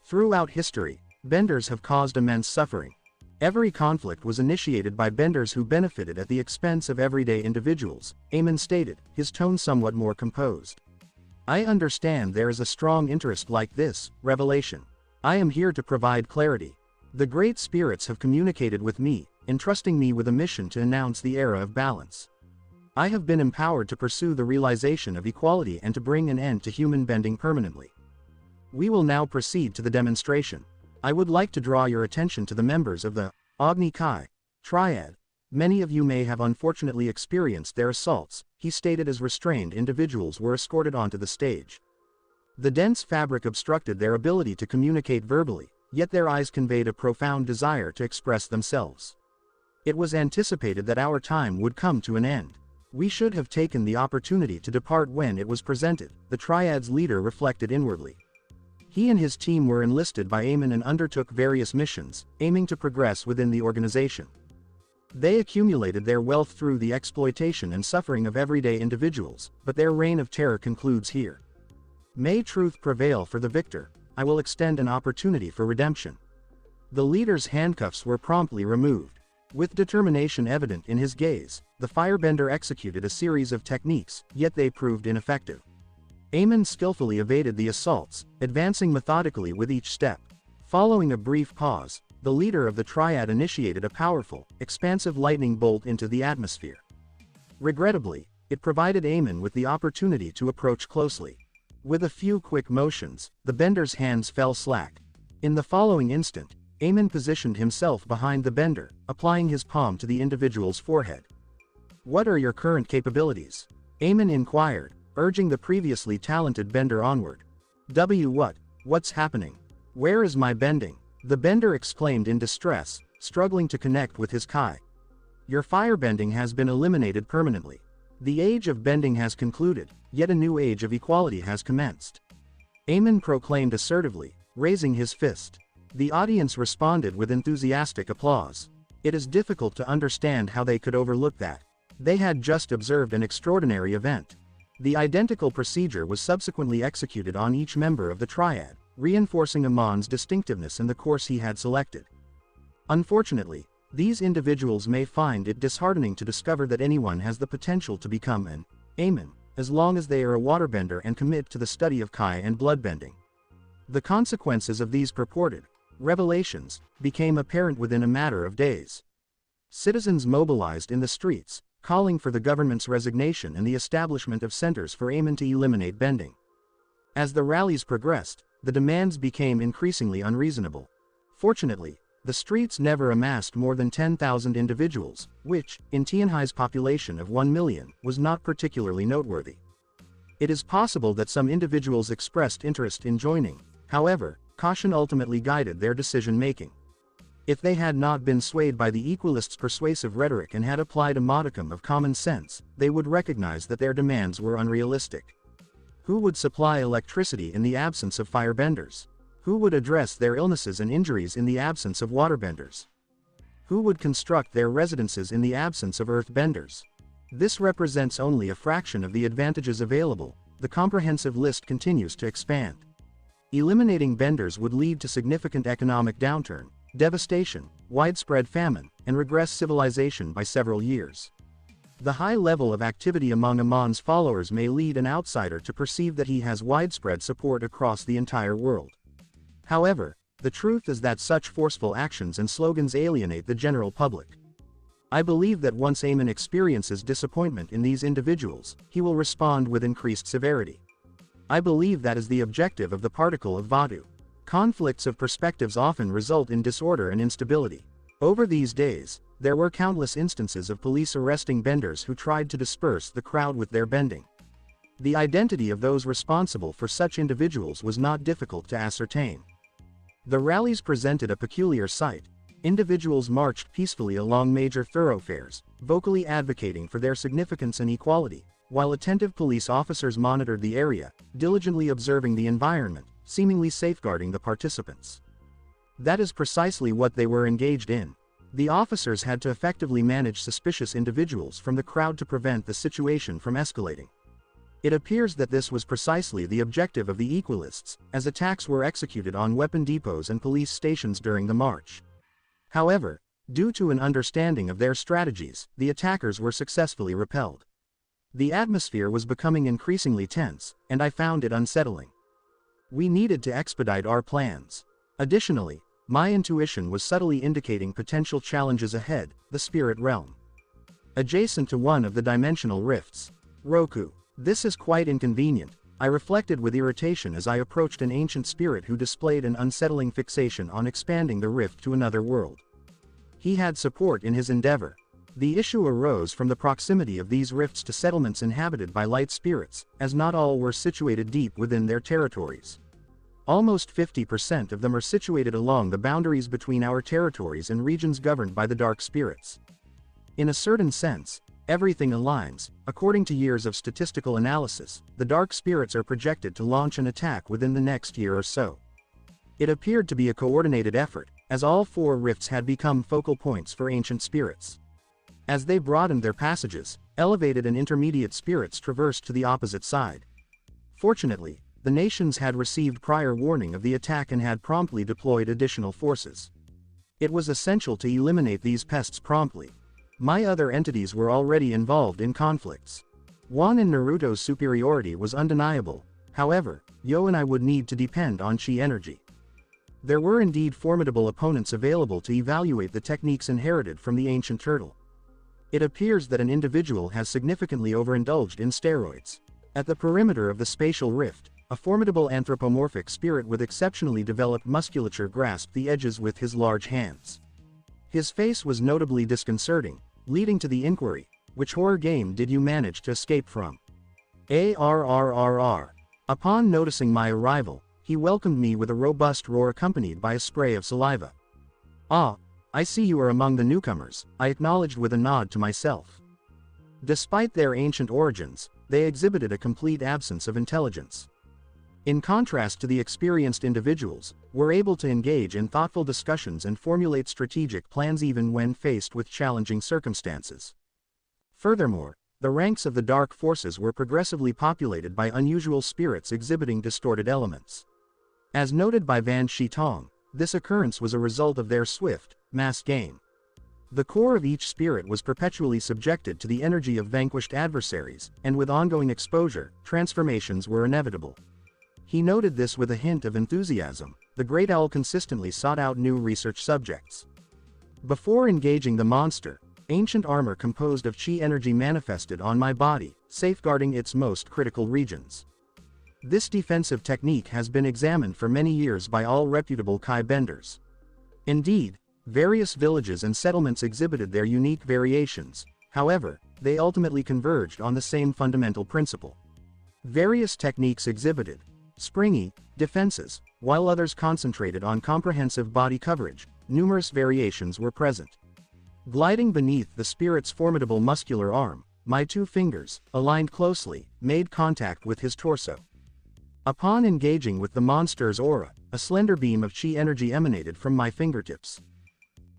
Throughout history, benders have caused immense suffering. Every conflict was initiated by benders who benefited at the expense of everyday individuals, Amon stated, his tone somewhat more composed. "I understand there is a strong interest like this revelation. I am here to provide clarity. The Great Spirits have communicated with me, entrusting me with a mission to announce the era of balance. I have been empowered to pursue the realization of equality and to bring an end to human bending permanently. We will now proceed to the demonstration. I would like to draw your attention to the members of the Agni Kai Triad. Many of you may have unfortunately experienced their assaults," he stated as restrained individuals were escorted onto the stage. The dense fabric obstructed their ability to communicate verbally, yet their eyes conveyed a profound desire to express themselves. It was anticipated that our time would come to an end. We should have taken the opportunity to depart when it was presented, the Triad's leader reflected inwardly. He and his team were enlisted by Amon and undertook various missions, aiming to progress within the organization. They accumulated their wealth through the exploitation and suffering of everyday individuals, but their reign of terror concludes here. May truth prevail for the victor. I will extend an opportunity for redemption." The leader's handcuffs were promptly removed. With determination evident in his gaze, the firebender executed a series of techniques, yet they proved ineffective. Aemon skillfully evaded the assaults, advancing methodically with each step. Following a brief pause, the leader of the triad initiated a powerful, expansive lightning bolt into the atmosphere. Regrettably, it provided Aemon with the opportunity to approach closely. With a few quick motions, the bender's hands fell slack. In the following instant, Aemon positioned himself behind the bender, applying his palm to the individual's forehead. "What are your current capabilities?" Aemon inquired, urging the previously talented bender onward. What's happening? Where is my bending?" The bender exclaimed in distress, struggling to connect with his Kai. "Your firebending has been eliminated permanently. The age of bending has concluded, yet a new age of equality has commenced," Aemon proclaimed assertively, raising his fist. The audience responded with enthusiastic applause. It is difficult to understand how they could overlook that. They had just observed an extraordinary event. The identical procedure was subsequently executed on each member of the triad, reinforcing Amon's distinctiveness in the course he had selected. Unfortunately, these individuals may find it disheartening to discover that anyone has the potential to become an Aemon, as long as they are a waterbender and commit to the study of Kai and bloodbending. The consequences of these purported revelations became apparent within a matter of days. Citizens mobilized in the streets, calling for the government's resignation and the establishment of centers for Aemon to eliminate bending. As the rallies progressed, the demands became increasingly unreasonable. Fortunately, the streets never amassed more than 10,000 individuals, which, in Tianhai's population of 1 million, was not particularly noteworthy. It is possible that some individuals expressed interest in joining, however, caution ultimately guided their decision-making. If they had not been swayed by the Equalists' persuasive rhetoric and had applied a modicum of common sense, they would recognize that their demands were unrealistic. Who would supply electricity in the absence of firebenders? Who would address their illnesses and injuries in the absence of waterbenders? Who would construct their residences in the absence of earthbenders? This represents only a fraction of the advantages available. The comprehensive list continues to expand. Eliminating benders would lead to significant economic downturn, devastation, widespread famine, and regress civilization by several years. The high level of activity among Amon's followers may lead an outsider to perceive that he has widespread support across the entire world. However, the truth is that such forceful actions and slogans alienate the general public. I believe that once Aemon experiences disappointment in these individuals, he will respond with increased severity. I believe that is the objective of the particle of Vadu. Conflicts of perspectives often result in disorder and instability. Over these days, there were countless instances of police arresting benders who tried to disperse the crowd with their bending. The identity of those responsible for such individuals was not difficult to ascertain. The rallies presented a peculiar sight. Individuals marched peacefully along major thoroughfares, vocally advocating for their significance and equality, while attentive police officers monitored the area, diligently observing the environment, seemingly safeguarding the participants. That is precisely what they were engaged in. The officers had to effectively manage suspicious individuals from the crowd to prevent the situation from escalating. It appears that this was precisely the objective of the Equalists, as attacks were executed on weapon depots and police stations during the march. However, due to an understanding of their strategies, the attackers were successfully repelled. The atmosphere was becoming increasingly tense, and I found it unsettling. We needed to expedite our plans. Additionally, my intuition was subtly indicating potential challenges ahead, the spirit realm. Adjacent to one of the dimensional rifts. Roku. This is quite inconvenient, I reflected with irritation as I approached an ancient spirit who displayed an unsettling fixation on expanding the rift to another world. He had support in his endeavor. The issue arose from the proximity of these rifts to settlements inhabited by light spirits, as not all were situated deep within their territories. Almost 50% of them are situated along the boundaries between our territories and regions governed by the dark spirits. In a certain sense, everything aligns. According to years of statistical analysis, the dark spirits are projected to launch an attack within the next year or so. It appeared to be a coordinated effort, as all four rifts had become focal points for ancient spirits. As they broadened their passages, elevated and intermediate spirits traversed to the opposite side. Fortunately, the nations had received prior warning of the attack and had promptly deployed additional forces. It was essential to eliminate these pests promptly. My other entities were already involved in conflicts. Wan and Naruto's superiority was undeniable, However, Yo and I would need to depend on chi energy. There were indeed formidable opponents available to evaluate the techniques inherited from the ancient turtle. It appears that an individual has significantly overindulged in steroids. At the perimeter of the spatial rift, a formidable anthropomorphic spirit with exceptionally developed musculature grasped the edges with his large hands. His face was notably disconcerting, leading to the inquiry, which horror game did you manage to escape from? Arrrrrr. Upon noticing my arrival, he welcomed me with a robust roar accompanied by a spray of saliva. Ah, I see you are among the newcomers, I acknowledged with a nod to myself. Despite their ancient origins, they exhibited a complete absence of intelligence. In contrast to the experienced individuals, were able to engage in thoughtful discussions and formulate strategic plans even when faced with challenging circumstances. Furthermore, the ranks of the dark forces were progressively populated by unusual spirits exhibiting distorted elements. As noted by Van Shitong, this occurrence was a result of their swift, mass game. The core of each spirit was perpetually subjected to the energy of vanquished adversaries, and with ongoing exposure, transformations were inevitable. He noted this with a hint of enthusiasm. The Great Owl consistently sought out new research subjects. Before engaging the monster, ancient armor composed of chi energy manifested on my body, safeguarding its most critical regions. This defensive technique has been examined for many years by all reputable Kai benders. Indeed, various villages and settlements exhibited their unique variations, however, they ultimately converged on the same fundamental principle. Various techniques exhibited springy defenses, while others concentrated on comprehensive body coverage. Numerous variations were present. Gliding beneath the spirit's formidable muscular arm, my two fingers, aligned closely, made contact with his torso. Upon engaging with the monster's aura, a slender beam of chi energy emanated from my fingertips.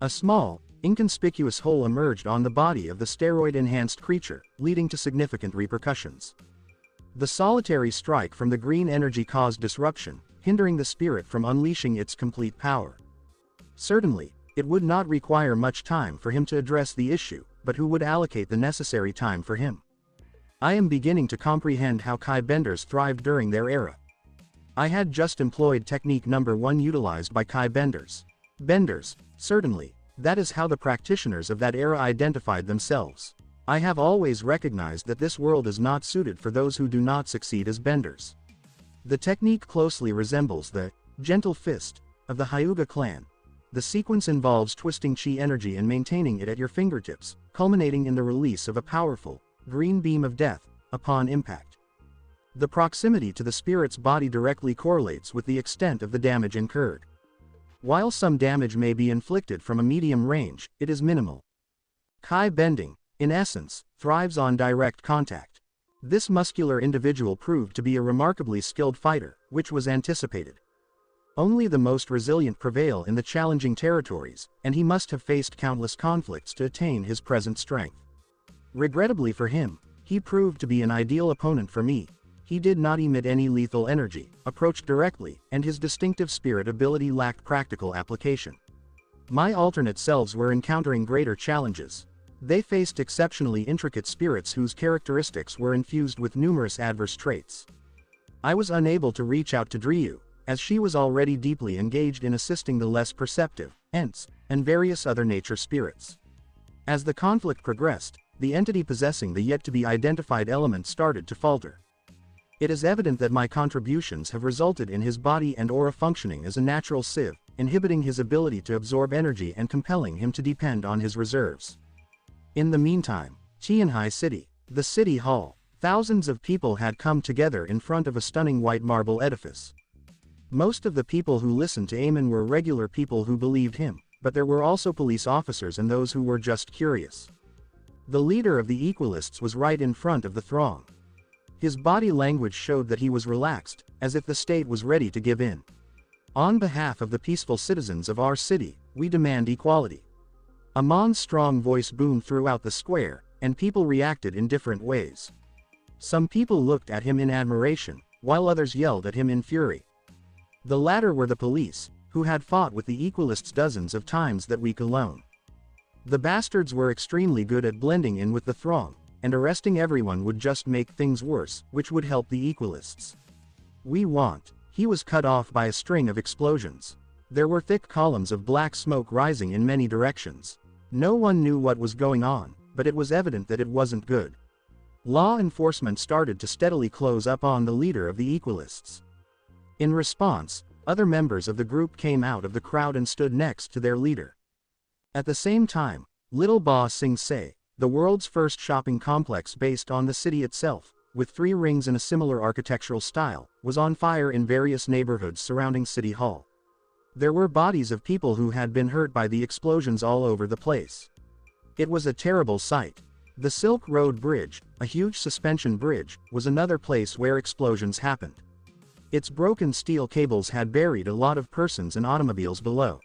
A small, inconspicuous hole emerged on the body of the steroid-enhanced creature, leading to significant repercussions. The solitary strike from the green energy caused disruption, hindering the spirit from unleashing its complete power. Certainly, it would not require much time for him to address the issue, but who would allocate the necessary time for him? I am beginning to comprehend how Kai benders thrived during their era. I had just employed technique number 1 utilized by Kai benders. Benders, certainly, that is how the practitioners of that era identified themselves. I have always recognized that this world is not suited for those who do not succeed as benders. The technique closely resembles the gentle fist of the Hyuga clan. The sequence involves twisting chi energy and maintaining it at your fingertips, culminating in the release of a powerful, green beam of death, upon impact. The proximity to the spirit's body directly correlates with the extent of the damage incurred. While some damage may be inflicted from a medium range, it is minimal. Kai bending, in essence, thrives on direct contact. This muscular individual proved to be a remarkably skilled fighter, which was anticipated. Only the most resilient prevail in the challenging territories, and he must have faced countless conflicts to attain his present strength. Regrettably for him, he proved to be an ideal opponent for me. He did not emit any lethal energy, approached directly, and his distinctive spirit ability lacked practical application. My alternate selves were encountering greater challenges. They faced exceptionally intricate spirits whose characteristics were infused with numerous adverse traits. I was unable to reach out to Dryu, as she was already deeply engaged in assisting the less perceptive, Ents, and various other nature spirits. As the conflict progressed, the entity possessing the yet-to-be-identified element started to falter. It is evident that my contributions have resulted in his body and aura functioning as a natural sieve, inhibiting his ability to absorb energy and compelling him to depend on his reserves. In the meantime, Tianhai City, the city hall, thousands of people had come together in front of a stunning white marble edifice. Most of the people who listened to Eamon were regular people who believed him, but there were also police officers and those who were just curious. The leader of the Equalists was right in front of the throng. His body language showed that he was relaxed, as if the state was ready to give in. On behalf of the peaceful citizens of our city, we demand equality. Amon's strong voice boomed throughout the square, and people reacted in different ways. Some people looked at him in admiration, while others yelled at him in fury. The latter were the police, who had fought with the Equalists dozens of times that week alone. The bastards were extremely good at blending in with the throng, and arresting everyone would just make things worse, which would help the Equalists. He was cut off by a string of explosions. There were thick columns of black smoke rising in many directions. No one knew what was going on, but it was evident that it wasn't good. Law enforcement started to steadily close up on the leader of the Equalists. In response, other members of the group came out of the crowd and stood next to their leader. At the same time, Little Ba Sing Se, the world's first shopping complex based on the city itself, with 3 rings in a similar architectural style, was on fire in various neighborhoods surrounding City Hall. There were bodies of people who had been hurt by the explosions all over the place. It was a terrible sight. The Silk Road Bridge, a huge suspension bridge, was another place where explosions happened. Its broken steel cables had buried a lot of persons and automobiles below.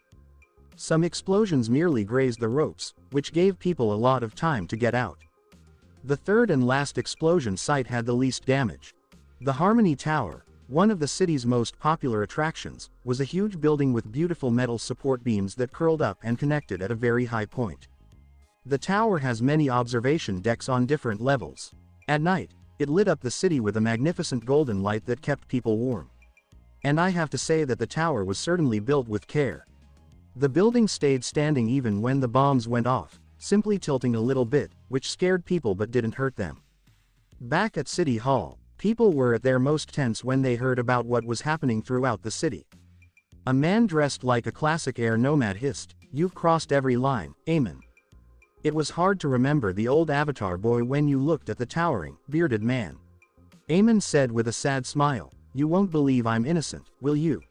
Some explosions merely grazed the ropes, which gave people a lot of time to get out. The third and last explosion site had the least damage. The Harmony Tower, one of the city's most popular attractions, was a huge building with beautiful metal support beams that curled up and connected at a very high point. The tower has many observation decks on different levels. At night, it lit up the city with a magnificent golden light that kept people warm. And I have to say that the tower was certainly built with care. The building stayed standing even when the bombs went off, simply tilting a little bit, which scared people but didn't hurt them. Back at City Hall, people were at their most tense when they heard about what was happening throughout the city. A man dressed like a classic air nomad hissed, "You've crossed every line, Amen." It was hard to remember the old Avatar boy when you looked at the towering, bearded man. Amen said with a sad smile, "You won't believe I'm innocent, will you?"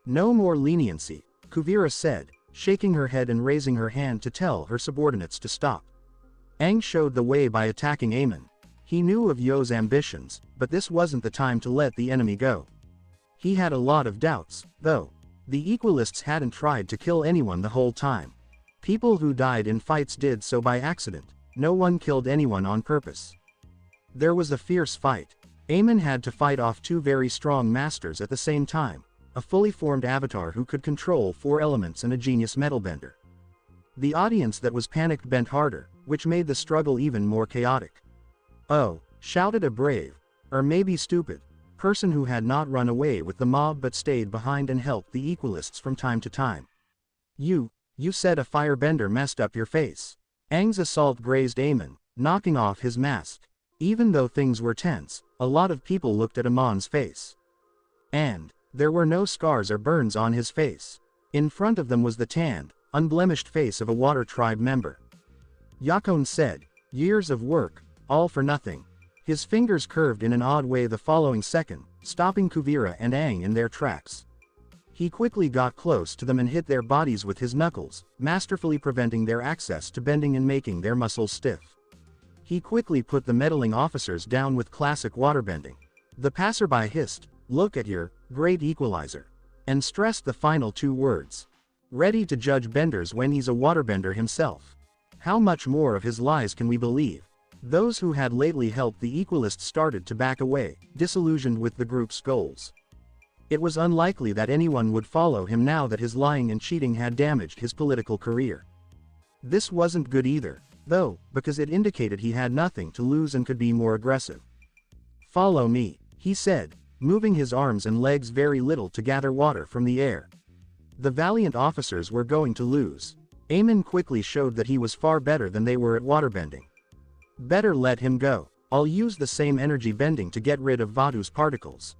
"No more leniency," Kuvira said, shaking her head and raising her hand to tell her subordinates to stop. Aang showed the way by attacking Amen. He knew of Yo's ambitions, but this wasn't the time to let the enemy go. He had a lot of doubts, though. The Equalists hadn't tried to kill anyone the whole time. People who died in fights did so by accident. No one killed anyone on purpose. There was a fierce fight. Amen had to fight off 2 very strong masters at the same time. A fully formed avatar who could control 4 elements and a genius metalbender. The audience that was panicked bent harder, which made the struggle even more chaotic. "Oh," shouted a brave, or maybe stupid, person who had not run away with the mob but stayed behind and helped the Equalists from time to time. You said a firebender messed up your face." Aang's assault grazed Amen, knocking off his mask. Even though things were tense, a lot of people looked at Amon's face. And there were no scars or burns on his face. In front of them was the tanned, unblemished face of a Water Tribe member. Yakon said, "Years of work, all for nothing." His fingers curved in an odd way the following second, stopping Kuvira and Aang in their tracks. He quickly got close to them and hit their bodies with his knuckles, masterfully preventing their access to bending and making their muscles stiff. He quickly put the meddling officers down with classic waterbending. The passerby hissed, "Look at your great equalizer," and stressed the final 2 words. Ready to judge benders when he's a waterbender himself. How much more of his lies can we believe? Those who had lately helped the Equalists started to back away, disillusioned with the group's goals. It was unlikely that anyone would follow him now that his lying and cheating had damaged his political career. This wasn't good either, though, because it indicated he had nothing to lose and could be more aggressive. "Follow me," he said, moving his arms and legs very little to gather water from the air. The valiant officers were going to lose. Amen quickly showed that he was far better than they were at waterbending. "Better let him go. I'll use the same energy bending to get rid of Vadu's particles."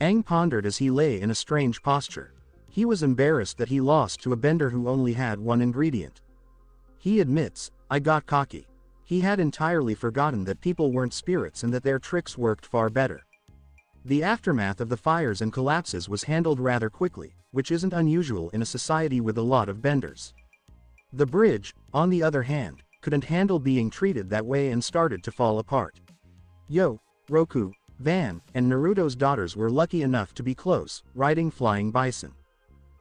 Aang pondered as he lay in a strange posture. He was embarrassed that he lost to a bender who only had 1 ingredient. He admits, "I got cocky." He had entirely forgotten that people weren't spirits and that their tricks worked far better. The aftermath of the fires and collapses was handled rather quickly, which isn't unusual in a society with a lot of benders. The bridge, on the other hand, couldn't handle being treated that way and started to fall apart. Yo, Roku, Van, and Naruto's daughters were lucky enough to be close, riding flying bison.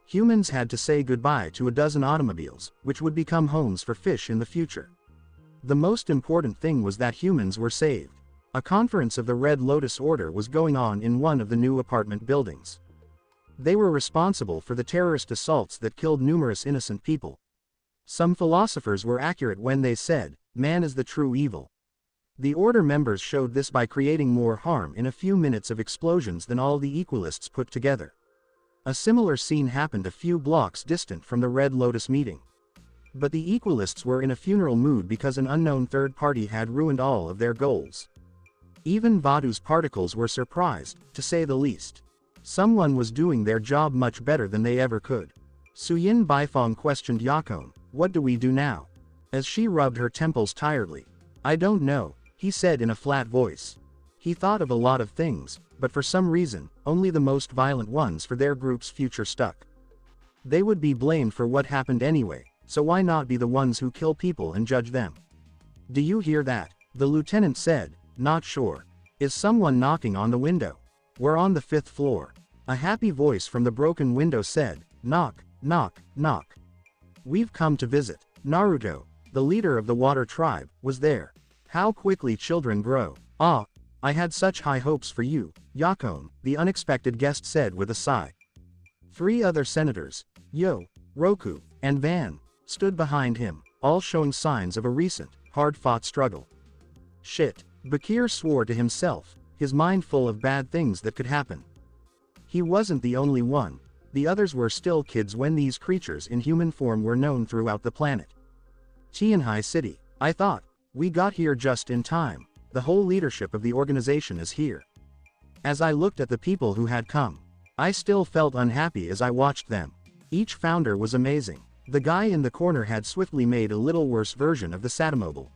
Humans had to say goodbye to a dozen automobiles, which would become homes for fish in the future. The most important thing was that humans were saved. A conference of the Red Lotus Order was going on in one of the new apartment buildings. They were responsible for the terrorist assaults that killed numerous innocent people. Some philosophers were accurate when they said, "Man is the true evil." The Order members showed this by creating more harm in a few minutes of explosions than all the Equalists put together. A similar scene happened a few blocks distant from the Red Lotus meeting. But the Equalists were in a funeral mood because an unknown third party had ruined all of their goals. Even Vadu's particles were surprised, to say the least. Someone was doing their job much better than they ever could. Suyin Baifeng questioned Yakone, "What do we do now?" as she rubbed her temples tiredly. "I don't know," he said in a flat voice. He thought of a lot of things, but for some reason, only the most violent ones for their group's future stuck. They would be blamed for what happened anyway, so why not be the ones who kill people and judge them? "Do you hear that?" the lieutenant said, not sure. "Is someone knocking on the window?" "We're on the 5th floor." A happy voice from the broken window said, "Knock, knock, knock. We've come to visit." Naruto, the leader of the water tribe, was there. "How quickly children grow. Ah, I had such high hopes for you, Yakone," the unexpected guest said with a sigh. 3 other senators, Yo, Roku, and Van, stood behind him, all showing signs of a recent, hard-fought struggle. Shit, Bakir swore to himself, his mind full of bad things that could happen. He wasn't the only one. The others were still kids when these creatures in human form were known throughout the planet. Tianhai City. I thought, we got here just in time. The whole leadership of the organization is here. As I looked at the people who had come, I still felt unhappy as I watched them. Each founder was amazing. The guy in the corner had swiftly made a little worse version of the Satomobile.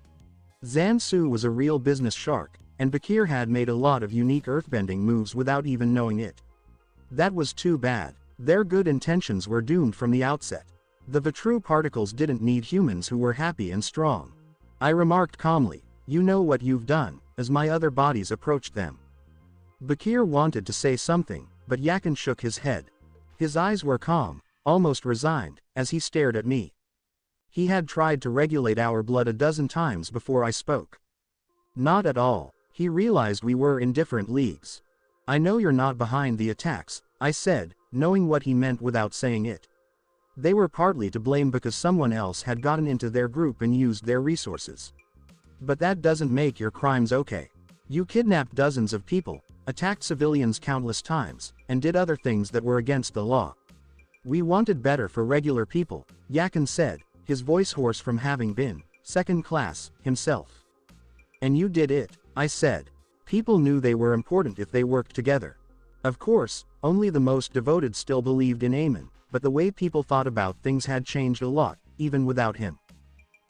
Zansu was a real business shark, and Bakir had made a lot of unique earthbending moves without even knowing it. That was too bad. Their good intentions were doomed from the outset. The Vatru particles didn't need humans who were happy and strong. I remarked calmly, "You know what you've done," as my other bodies approached them. Bakir wanted to say something, but Yakin shook his head. His eyes were calm, almost resigned, as he stared at me. He had tried to regulate our blood a dozen times before I spoke. Not at all. He realized we were in different leagues. "I know you're not behind the attacks," I said, knowing what he meant without saying it. They were partly to blame because someone else had gotten into their group and used their resources. But that doesn't make your crimes okay. You kidnapped dozens of people, attacked civilians countless times, and did other things that were against the law. We wanted better for regular people, Yakin said, his voice hoarse from having been second class himself. And you did it, I said. People knew they were important if they worked together. Of course, only the most devoted still believed in Aemon, but the way people thought about things had changed a lot, even without him.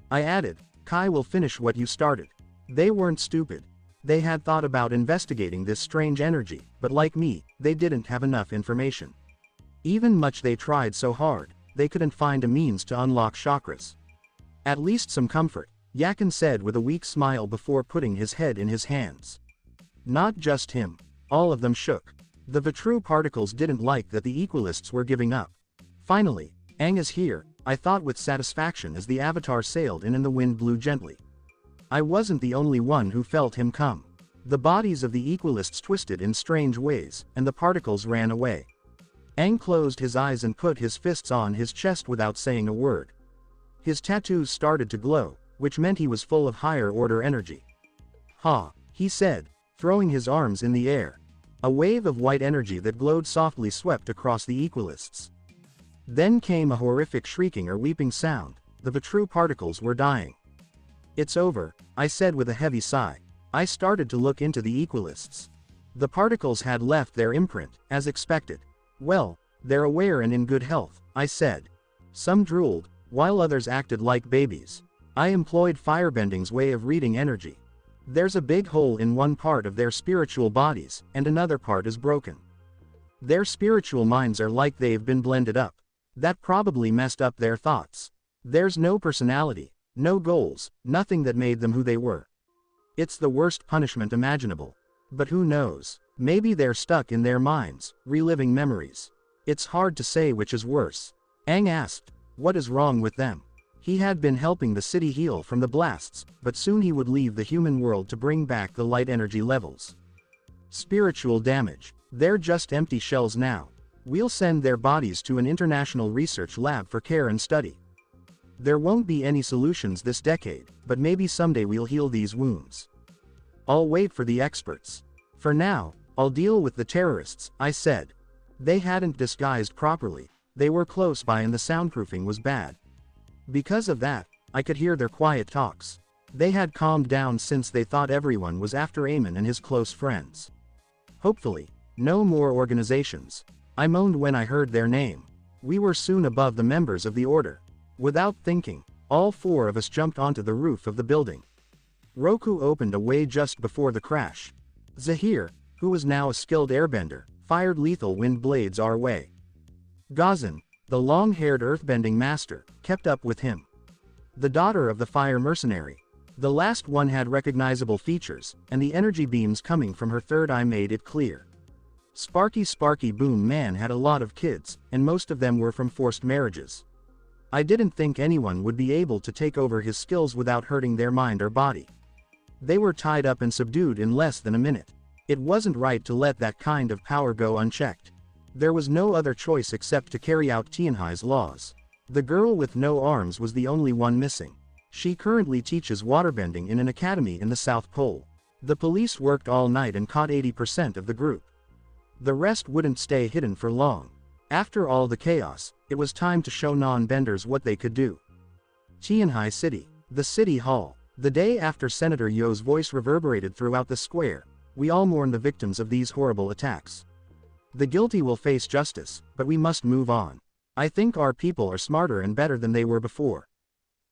I added, Kai will finish what you started. They weren't stupid. They had thought about investigating this strange energy, but like me, they didn't have enough information. Even much they tried so hard, they couldn't find a means to unlock chakras. At least some comfort, Yakin said with a weak smile before putting his head in his hands. Not just him. All of them shook. The Vatru particles didn't like that the Equalists were giving up. Finally, Aang is here, I thought with satisfaction as the avatar sailed in and the wind blew gently. I wasn't the only one who felt him come. The bodies of the Equalists twisted in strange ways, and the particles ran away. Aang closed his eyes and put his fists on his chest without saying a word. His tattoos started to glow, which meant he was full of higher order energy. Ha, he said, throwing his arms in the air. A wave of white energy that glowed softly swept across the Equalists. Then came a horrific shrieking or weeping sound. The Vatru particles were dying. It's over, I said with a heavy sigh. I started to look into the Equalists. The particles had left their imprint, as expected. Well, they're aware and in good health, I said. Some drooled, while others acted like babies. I employed Firebending's way of reading energy. There's a big hole in one part of their spiritual bodies, and another part is broken. Their spiritual minds are like they've been blended up. That probably messed up their thoughts. There's no personality, no goals, nothing that made them who they were. It's the worst punishment imaginable. But who knows? Maybe they're stuck in their minds, reliving memories. It's hard to say which is worse. Aang asked, what is wrong with them? He had been helping the city heal from the blasts, but soon he would leave the human world to bring back the light energy levels. Spiritual damage. They're just empty shells now. We'll send their bodies to an international research lab for care and study. There won't be any solutions this decade, but maybe someday we'll heal these wounds. I'll wait for the experts. For now, I'll deal with the terrorists, I said. They hadn't disguised properly, they were close by and the soundproofing was bad. Because of that, I could hear their quiet talks. They had calmed down since they thought everyone was after Eamon and his close friends. Hopefully, no more organizations. I moaned when I heard their name. We were soon above the members of the order. Without thinking, all four of us jumped onto the roof of the building. Roku opened a way just before the crash. Zahir, who was now a skilled airbender, fired lethal wind blades our way. Gazan, the long-haired earthbending master, kept up with him. The daughter of the fire mercenary. The last one had recognizable features, and the energy beams coming from her third eye made it clear. Sparky Boom Man had a lot of kids, and most of them were from forced marriages. I didn't think anyone would be able to take over his skills without hurting their mind or body. They were tied up and subdued in less than a minute. It wasn't right to let that kind of power go unchecked. There was no other choice except to carry out Tianhai's laws. The girl with no arms was the only one missing. She currently teaches waterbending in an academy in the South Pole. The police worked all night and caught 80% of the group. The rest wouldn't stay hidden for long. After all the chaos, it was time to show non-benders what they could do. Tianhai City, the city hall. The day after Senator Yo's voice reverberated throughout the square, we all mourn the victims of these horrible attacks. The guilty will face justice, but we must move on. I think our people are smarter and better than they were before.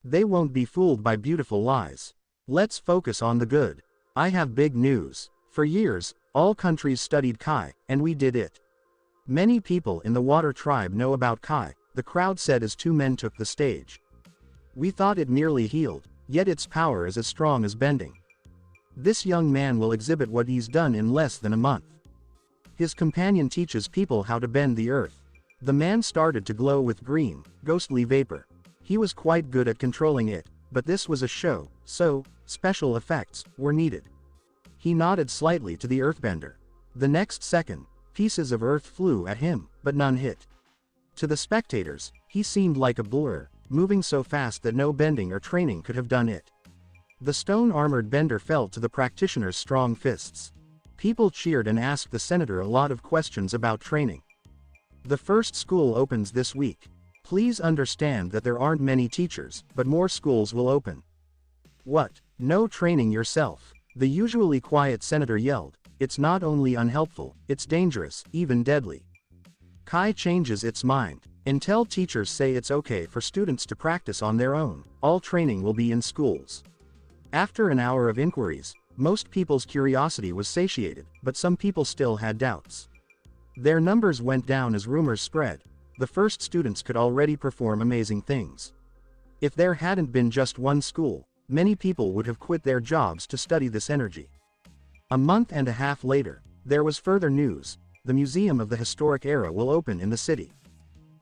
They won't be fooled by beautiful lies. Let's focus on the good. I have big news. For years, all countries studied Kai, and we did it. Many people in the Water Tribe know about Kai, the crowd said as two men took the stage. We thought it merely healed, yet its power is as strong as bending. This young man will exhibit what he's done in less than a month. His companion teaches people how to bend the earth. The man started to glow with green, ghostly vapor. He was quite good at controlling it, but this was a show, so special effects were needed. He nodded slightly to the earthbender. The next second, pieces of earth flew at him, but none hit. To the spectators, he seemed like a blur, moving so fast that no bending or training could have done it. The stone-armored bender fell to the practitioner's strong fists. People cheered and asked the senator a lot of questions about training. The first school opens this week. Please understand that there aren't many teachers, but more schools will open. What? No training yourself? The usually quiet senator yelled. It's not only unhelpful, it's dangerous, even deadly. Kai changes its mind. Until teachers say it's okay for students to practice on their own, all training will be in schools. After an hour of inquiries, most people's curiosity was satiated, but some people still had doubts. Their numbers went down as rumors spread. The first students could already perform amazing things. If there hadn't been just one school, many people would have quit their jobs to study this energy. A month and a half later, there was further news. The Museum of the Historic Era will open in the city.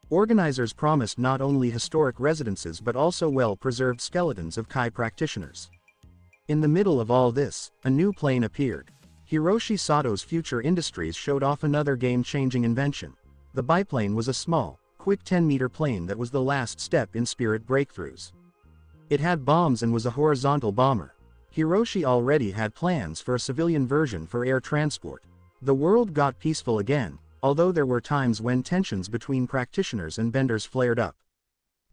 Organizers promised not only historic residences but also well-preserved skeletons of Kai practitioners. In the middle of all this, a new plane appeared. Hiroshi Sato's Future Industries showed off another game-changing invention. The biplane was a small, quick 10-meter plane that was the last step in Spirit breakthroughs. It had bombs and was a horizontal bomber. Hiroshi already had plans for a civilian version for air transport. The world got peaceful again, although there were times when tensions between practitioners and benders flared up.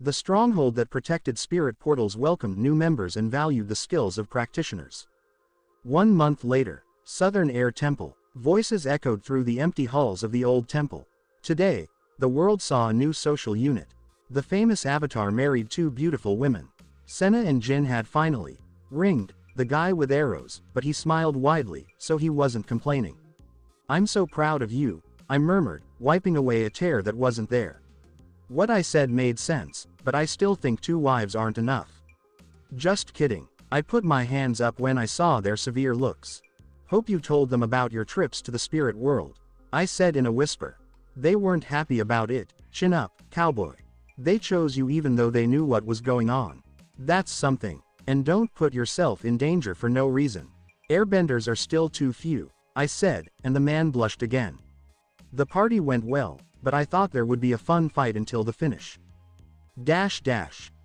The stronghold that protected spirit portals welcomed new members and valued the skills of practitioners. 1 month later, Southern Air Temple. Voices echoed through the empty halls of the old temple. Today, the world saw a new social unit. The famous Avatar married two beautiful women. Senna and Jin had finally ringed the guy with arrows, but he smiled widely, so he wasn't complaining. "I'm so proud of you," I murmured, wiping away a tear that wasn't there. What I said made sense, but I still think 2 wives aren't enough. Just kidding. I put my hands up when I saw their severe looks. "Hope you told them about your trips to the spirit world," I said in a whisper. They weren't happy about it. Chin up, cowboy. They chose you even though they knew what was going on. That's something. And don't put yourself in danger for no reason. Airbenders are still too few, I said, and the man blushed again. The party went well, but I thought there would be a fun fight until the finish.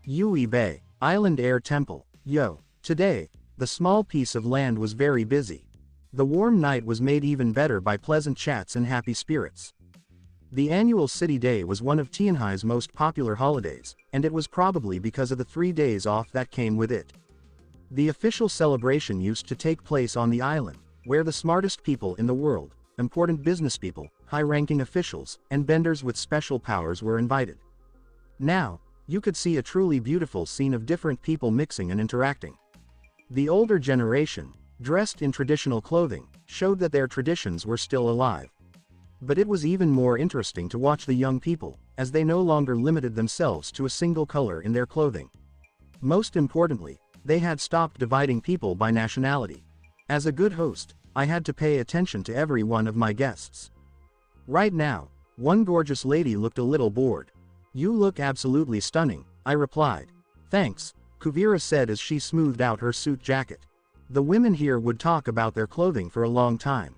Yui Bay, Island Air Temple. Yo. Today, The small piece of land was very busy. The warm night was made even better by pleasant chats and happy spirits. The annual City Day was one of Tianhai's most popular holidays, and it was probably because of the 3 days off that came with it. The official celebration used to take place on the island, where the smartest people in the world, important business people, high-ranking officials, and benders with special powers were invited. Now, you could see a truly beautiful scene of different people mixing and interacting. The older generation, dressed in traditional clothing, showed that their traditions were still alive. But it was even more interesting to watch the young people, as they no longer limited themselves to a single color in their clothing. Most importantly, they had stopped dividing people by nationality. As a good host, I had to pay attention to every one of my guests. Right now, one gorgeous lady looked a little bored. "You look absolutely stunning," I replied. "Thanks," Kuvira said as she smoothed out her suit jacket. The women here would talk about their clothing for a long time.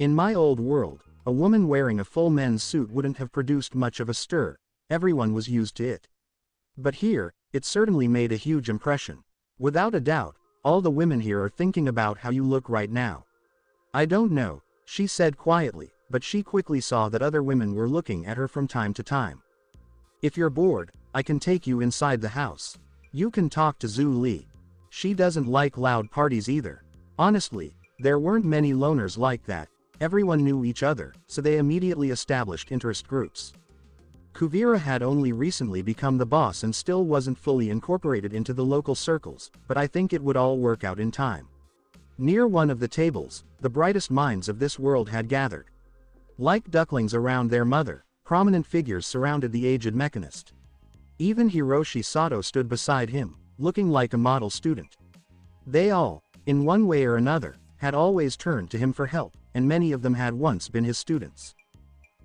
In my old world, a woman wearing a full men's suit wouldn't have produced much of a stir, everyone was used to it. But here, it certainly made a huge impression. Without a doubt, all the women here are thinking about how you look right now. "I don't know," she said quietly, but she quickly saw that other women were looking at her from time to time. "If you're bored, I can take you inside the house. You can talk to Zhu Li. She doesn't like loud parties either." Honestly, there weren't many loners like that. Everyone knew each other, so they immediately established interest groups. Kuvira had only recently become the boss and still wasn't fully incorporated into the local circles, but I think it would all work out in time. Near one of the tables, the brightest minds of this world had gathered. Like ducklings around their mother, prominent figures surrounded the aged mechanist. Even Hiroshi Sato stood beside him, looking like a model student. They all, in one way or another, had always turned to him for help, and many of them had once been his students.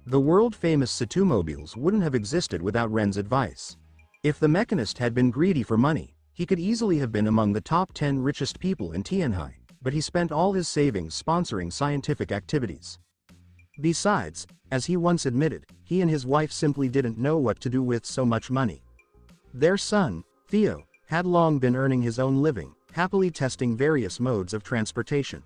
The world-famous Satomobiles wouldn't have existed without Ren's advice. If the mechanist had been greedy for money, he could easily have been among the top 10 richest people in Tianhai, but he spent all his savings sponsoring scientific activities. Besides, as he once admitted, he and his wife simply didn't know what to do with so much money. Their son, Theo, had long been earning his own living, happily testing various modes of transportation.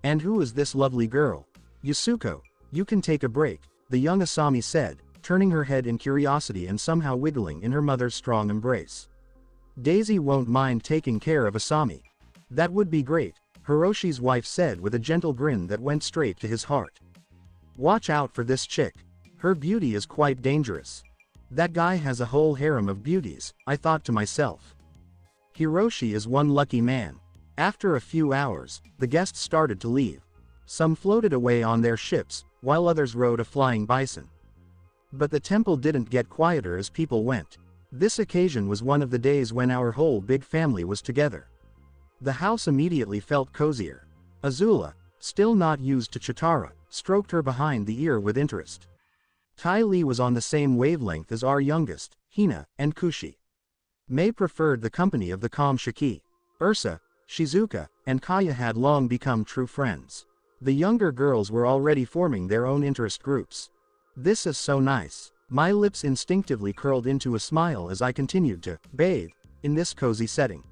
"And who is this lovely girl?" "Yasuko, you can take a break," the young Asami said, turning her head in curiosity and somehow wiggling in her mother's strong embrace. "Daisy won't mind taking care of Asami." "That would be great," Hiroshi's wife said with a gentle grin that went straight to his heart. "Watch out for this chick. Her beauty is quite dangerous." "That guy has a whole harem of beauties," I thought to myself. Hiroshi is one lucky man. After a few hours, the guests started to leave. Some floated away on their ships, while others rode a flying bison. But the temple didn't get quieter as people went. This occasion was one of the days when our whole big family was together. The house immediately felt cozier. Azula, still not used to Chitara, stroked her behind the ear with interest. Tai Li was on the same wavelength as our youngest, Hina, and Kushi. Mei preferred the company of the calm Shiki. Ursa, Shizuka, and Kaya had long become true friends. The younger girls were already forming their own interest groups. "This is so nice." My lips instinctively curled into a smile as I continued to bathe in this cozy setting.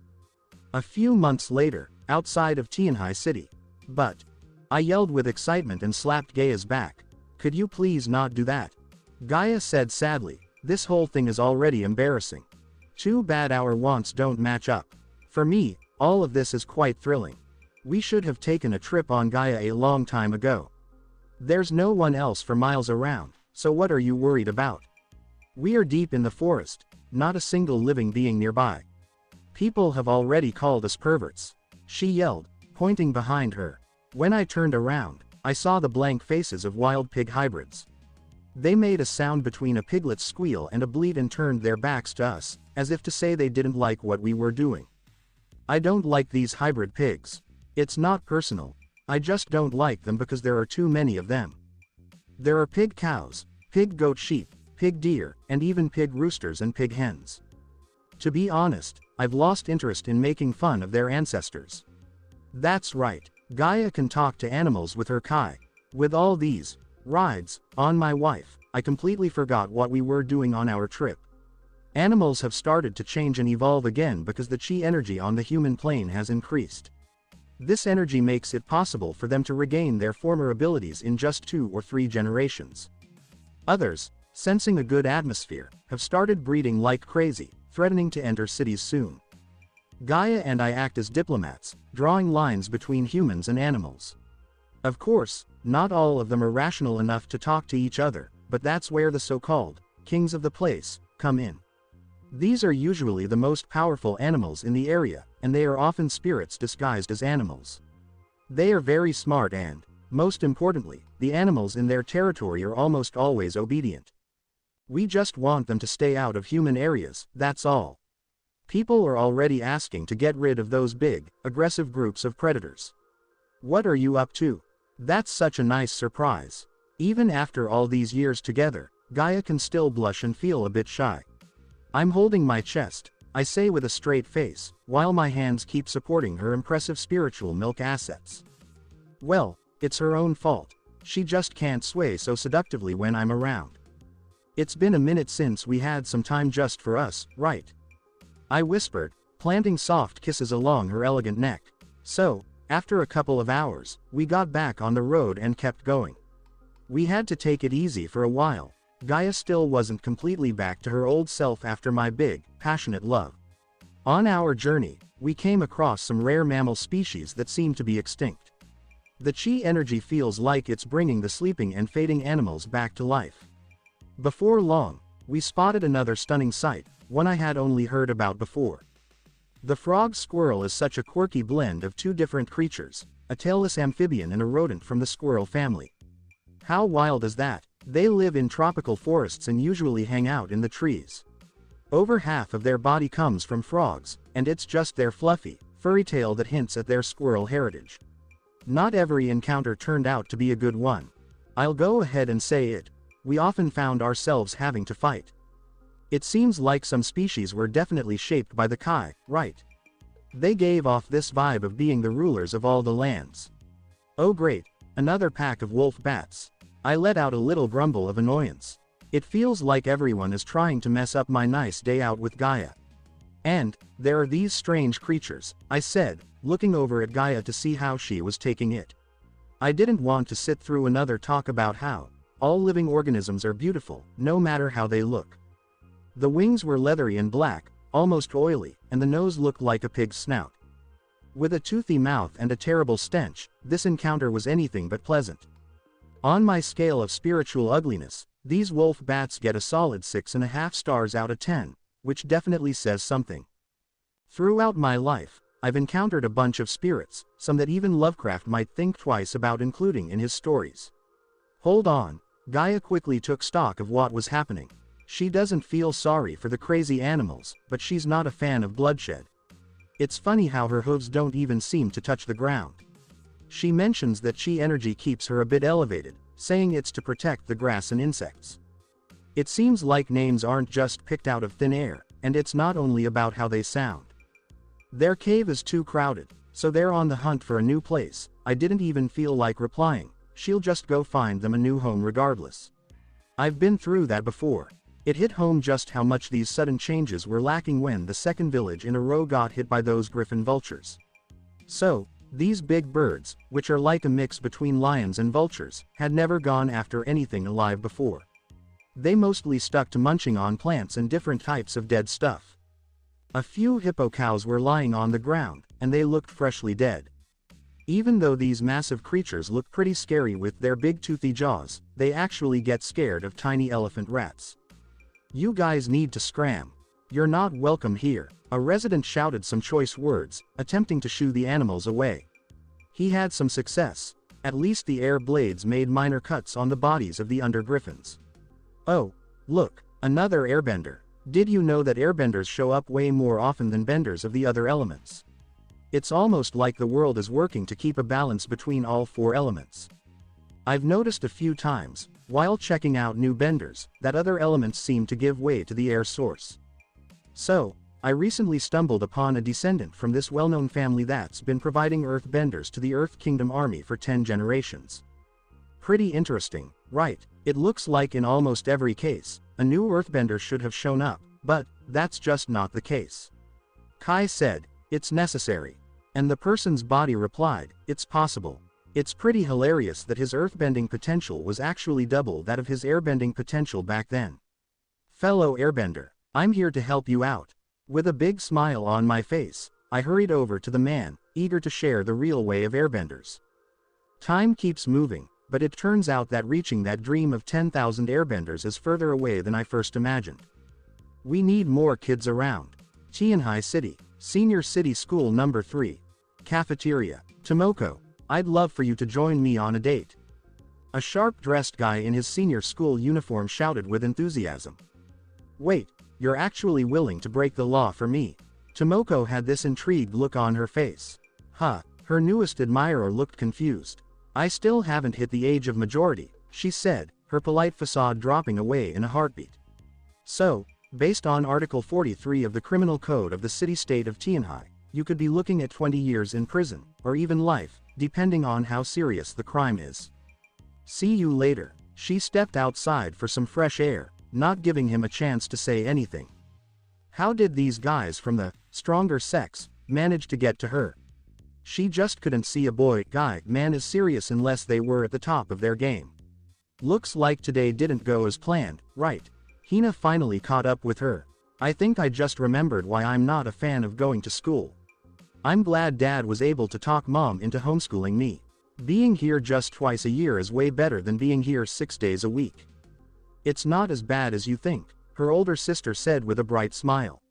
A few months later, outside of Tianhai City. "But," I yelled with excitement and slapped Gaia's back. "Could you please not do that?" Gaia said sadly, "This whole thing is already embarrassing. Too bad our wants don't match up. For me, all of this is quite thrilling. We should have taken a trip on Gaia a long time ago. There's no one else for miles around, so what are you worried about? We are deep in the forest, not a single living being nearby. People have already called us perverts," she yelled, pointing behind her. When I turned around, I saw the blank faces of wild pig hybrids. They made a sound between a piglet's squeal and a bleat and turned their backs to us, as if to say they didn't like what we were doing. "I don't like these hybrid pigs. It's not personal. I just don't like them because there are too many of them. There are pig cows, pig goat sheep, pig deer, and even pig roosters and pig hens. To be honest, I've lost interest in making fun of their ancestors." "That's right, Gaia can talk to animals with her Kai. With all these rides on my wife, I completely forgot what we were doing on our trip." Animals have started to change and evolve again because the chi energy on the human plane has increased. This energy makes it possible for them to regain their former abilities in just 2 or 3 generations. Others, sensing a good atmosphere, have started breeding like crazy, threatening to enter cities soon. Gaia and I act as diplomats, drawing lines between humans and animals. Of course, not all of them are rational enough to talk to each other, but that's where the so-called kings of the place come in. These are usually the most powerful animals in the area, and they are often spirits disguised as animals. They are very smart and, most importantly, the animals in their territory are almost always obedient. We just want them to stay out of human areas, that's all. People are already asking to get rid of those big, aggressive groups of predators. What are you up to? That's such a nice surprise. Even after all these years together, Gaia can still blush and feel a bit shy. I'm holding my chest, I say with a straight face, while my hands keep supporting her impressive spiritual milk assets. Well, it's her own fault. She just can't sway so seductively when I'm around. It's been a minute since we had some time just for us, right? I whispered, planting soft kisses along her elegant neck. So, after a couple of hours, we got back on the road and kept going. We had to take it easy for a while. Gaia still wasn't completely back to her old self after my big, passionate love. On our journey, we came across some rare mammal species that seemed to be extinct. The chi energy feels like it's bringing the sleeping and fading animals back to life. Before long, we spotted another stunning sight, one I had only heard about before. The frog squirrel is such a quirky blend of 2 different creatures, a tailless amphibian and a rodent from the squirrel family. How wild is that? They live in tropical forests and usually hang out in the trees. Over half of their body comes from frogs, and it's just their fluffy, furry tail that hints at their squirrel heritage. Not every encounter turned out to be a good one. I'll go ahead and say it. We often found ourselves having to fight. It seems like some species were definitely shaped by the Kai, right? They gave off this vibe of being the rulers of all the lands. Oh great, another pack of wolf bats. I let out a little grumble of annoyance. It feels like everyone is trying to mess up my nice day out with Gaia. And, there are these strange creatures, I said, looking over at Gaia to see how she was taking it. I didn't want to sit through another talk about how all living organisms are beautiful, no matter how they look. The wings were leathery and black, almost oily, and the nose looked like a pig's snout. With a toothy mouth and a terrible stench, this encounter was anything but pleasant. On my scale of spiritual ugliness, these wolf bats get a solid 6.5 stars out of 10, which definitely says something. Throughout my life, I've encountered a bunch of spirits, some that even Lovecraft might think twice about including in his stories. Hold on, Gaia quickly took stock of what was happening. She doesn't feel sorry for the crazy animals, but she's not a fan of bloodshed. It's funny how her hooves don't even seem to touch the ground. She mentions that chi energy keeps her a bit elevated, saying it's to protect the grass and insects. It seems like names aren't just picked out of thin air, and it's not only about how they sound. Their cave is too crowded, so they're on the hunt for a new place. I didn't even feel like replying. She'll just go find them a new home regardless. I've been through that before. It hit home just how much these sudden changes were lacking when the second village in a row got hit by those griffin vultures. So, these big birds, which are like a mix between lions and vultures, had never gone after anything alive before. They mostly stuck to munching on plants and different types of dead stuff. A few hippo cows were lying on the ground, and they looked freshly dead. Even though these massive creatures look pretty scary with their big toothy jaws, they actually get scared of tiny elephant rats. You guys need to scram. You're not welcome here. A resident shouted some choice words, attempting to shoo the animals away. He had some success. At least the air blades made minor cuts on the bodies of the under-griffins. Oh, look, another airbender. Did you know that airbenders show up way more often than benders of the other elements? It's almost like the world is working to keep a balance between all 4 elements. I've noticed a few times, while checking out new benders, that other elements seem to give way to the air source. So, I recently stumbled upon a descendant from this well-known family that's been providing earth benders to the Earth Kingdom army for 10 generations. Pretty interesting, right? It looks like in almost every case, a new earthbender should have shown up, But, that's just not the case. Kai said, "It's necessary." And the person's body replied, "It's possible." It's pretty hilarious that his earthbending potential was actually double that of his airbending potential back then. Fellow airbender, I'm here to help you out. With a big smile on my face, I hurried over to the man, eager to share the real way of airbenders. Time keeps moving, but it turns out that reaching that dream of 10,000 airbenders is further away than I first imagined. We need more kids around. Tianhai City, Senior City School Number 3. Cafeteria. Tomoko, I'd love for you to join me on a date. A sharp-dressed guy in his senior school uniform shouted with enthusiasm. Wait, you're actually willing to break the law for me? Tomoko had this intrigued look on her face. Her newest admirer looked confused. I still haven't hit the age of majority, she said, her polite facade dropping away in a heartbeat. So, based on Article 43 of the Criminal Code of the City-State of Tianhai, you could be looking at 20 years in prison, or even life, depending on how serious the crime is. See you later. She stepped outside for some fresh air, not giving him a chance to say anything. How did these guys from the stronger sex manage to get to her? She just couldn't see a man as serious unless they were at the top of their game. Looks like today didn't go as planned, right? Hina finally caught up with her. I think I just remembered why I'm not a fan of going to school. I'm glad Dad was able to talk Mom into homeschooling me. Being here just twice a year is way better than being here 6 days a week. It's not as bad as you think, her older sister said with a bright smile.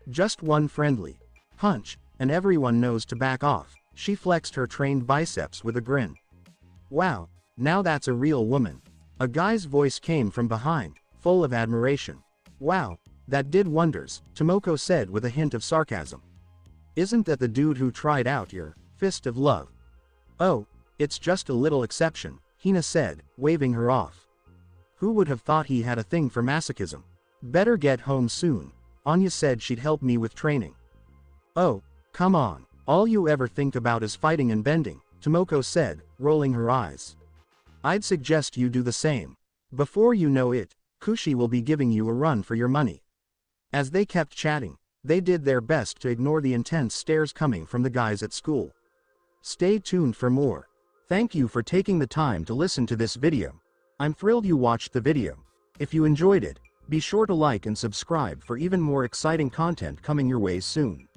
Just one friendly punch, and everyone knows to back off. She flexed her trained biceps with a grin. Wow, now that's a real woman. A guy's voice came from behind, full of admiration. Wow, that did wonders, Tomoko said with a hint of sarcasm. Isn't that the dude who tried out your fist of love? Oh, it's just a little exception, Hina said, waving her off. Who would have thought he had a thing for masochism? Better get home soon. Anya said she'd help me with training. Oh, come on, all you ever think about is fighting and bending, Tomoko said, rolling her eyes. I'd suggest you do the same. Before you know it, Kushi will be giving you a run for your money. As they kept chatting, they did their best to ignore the intense stares coming from the guys at school. Stay tuned for more. Thank you for taking the time to listen to this video. I'm thrilled you watched the video. If you enjoyed it, be sure to like and subscribe for even more exciting content coming your way soon.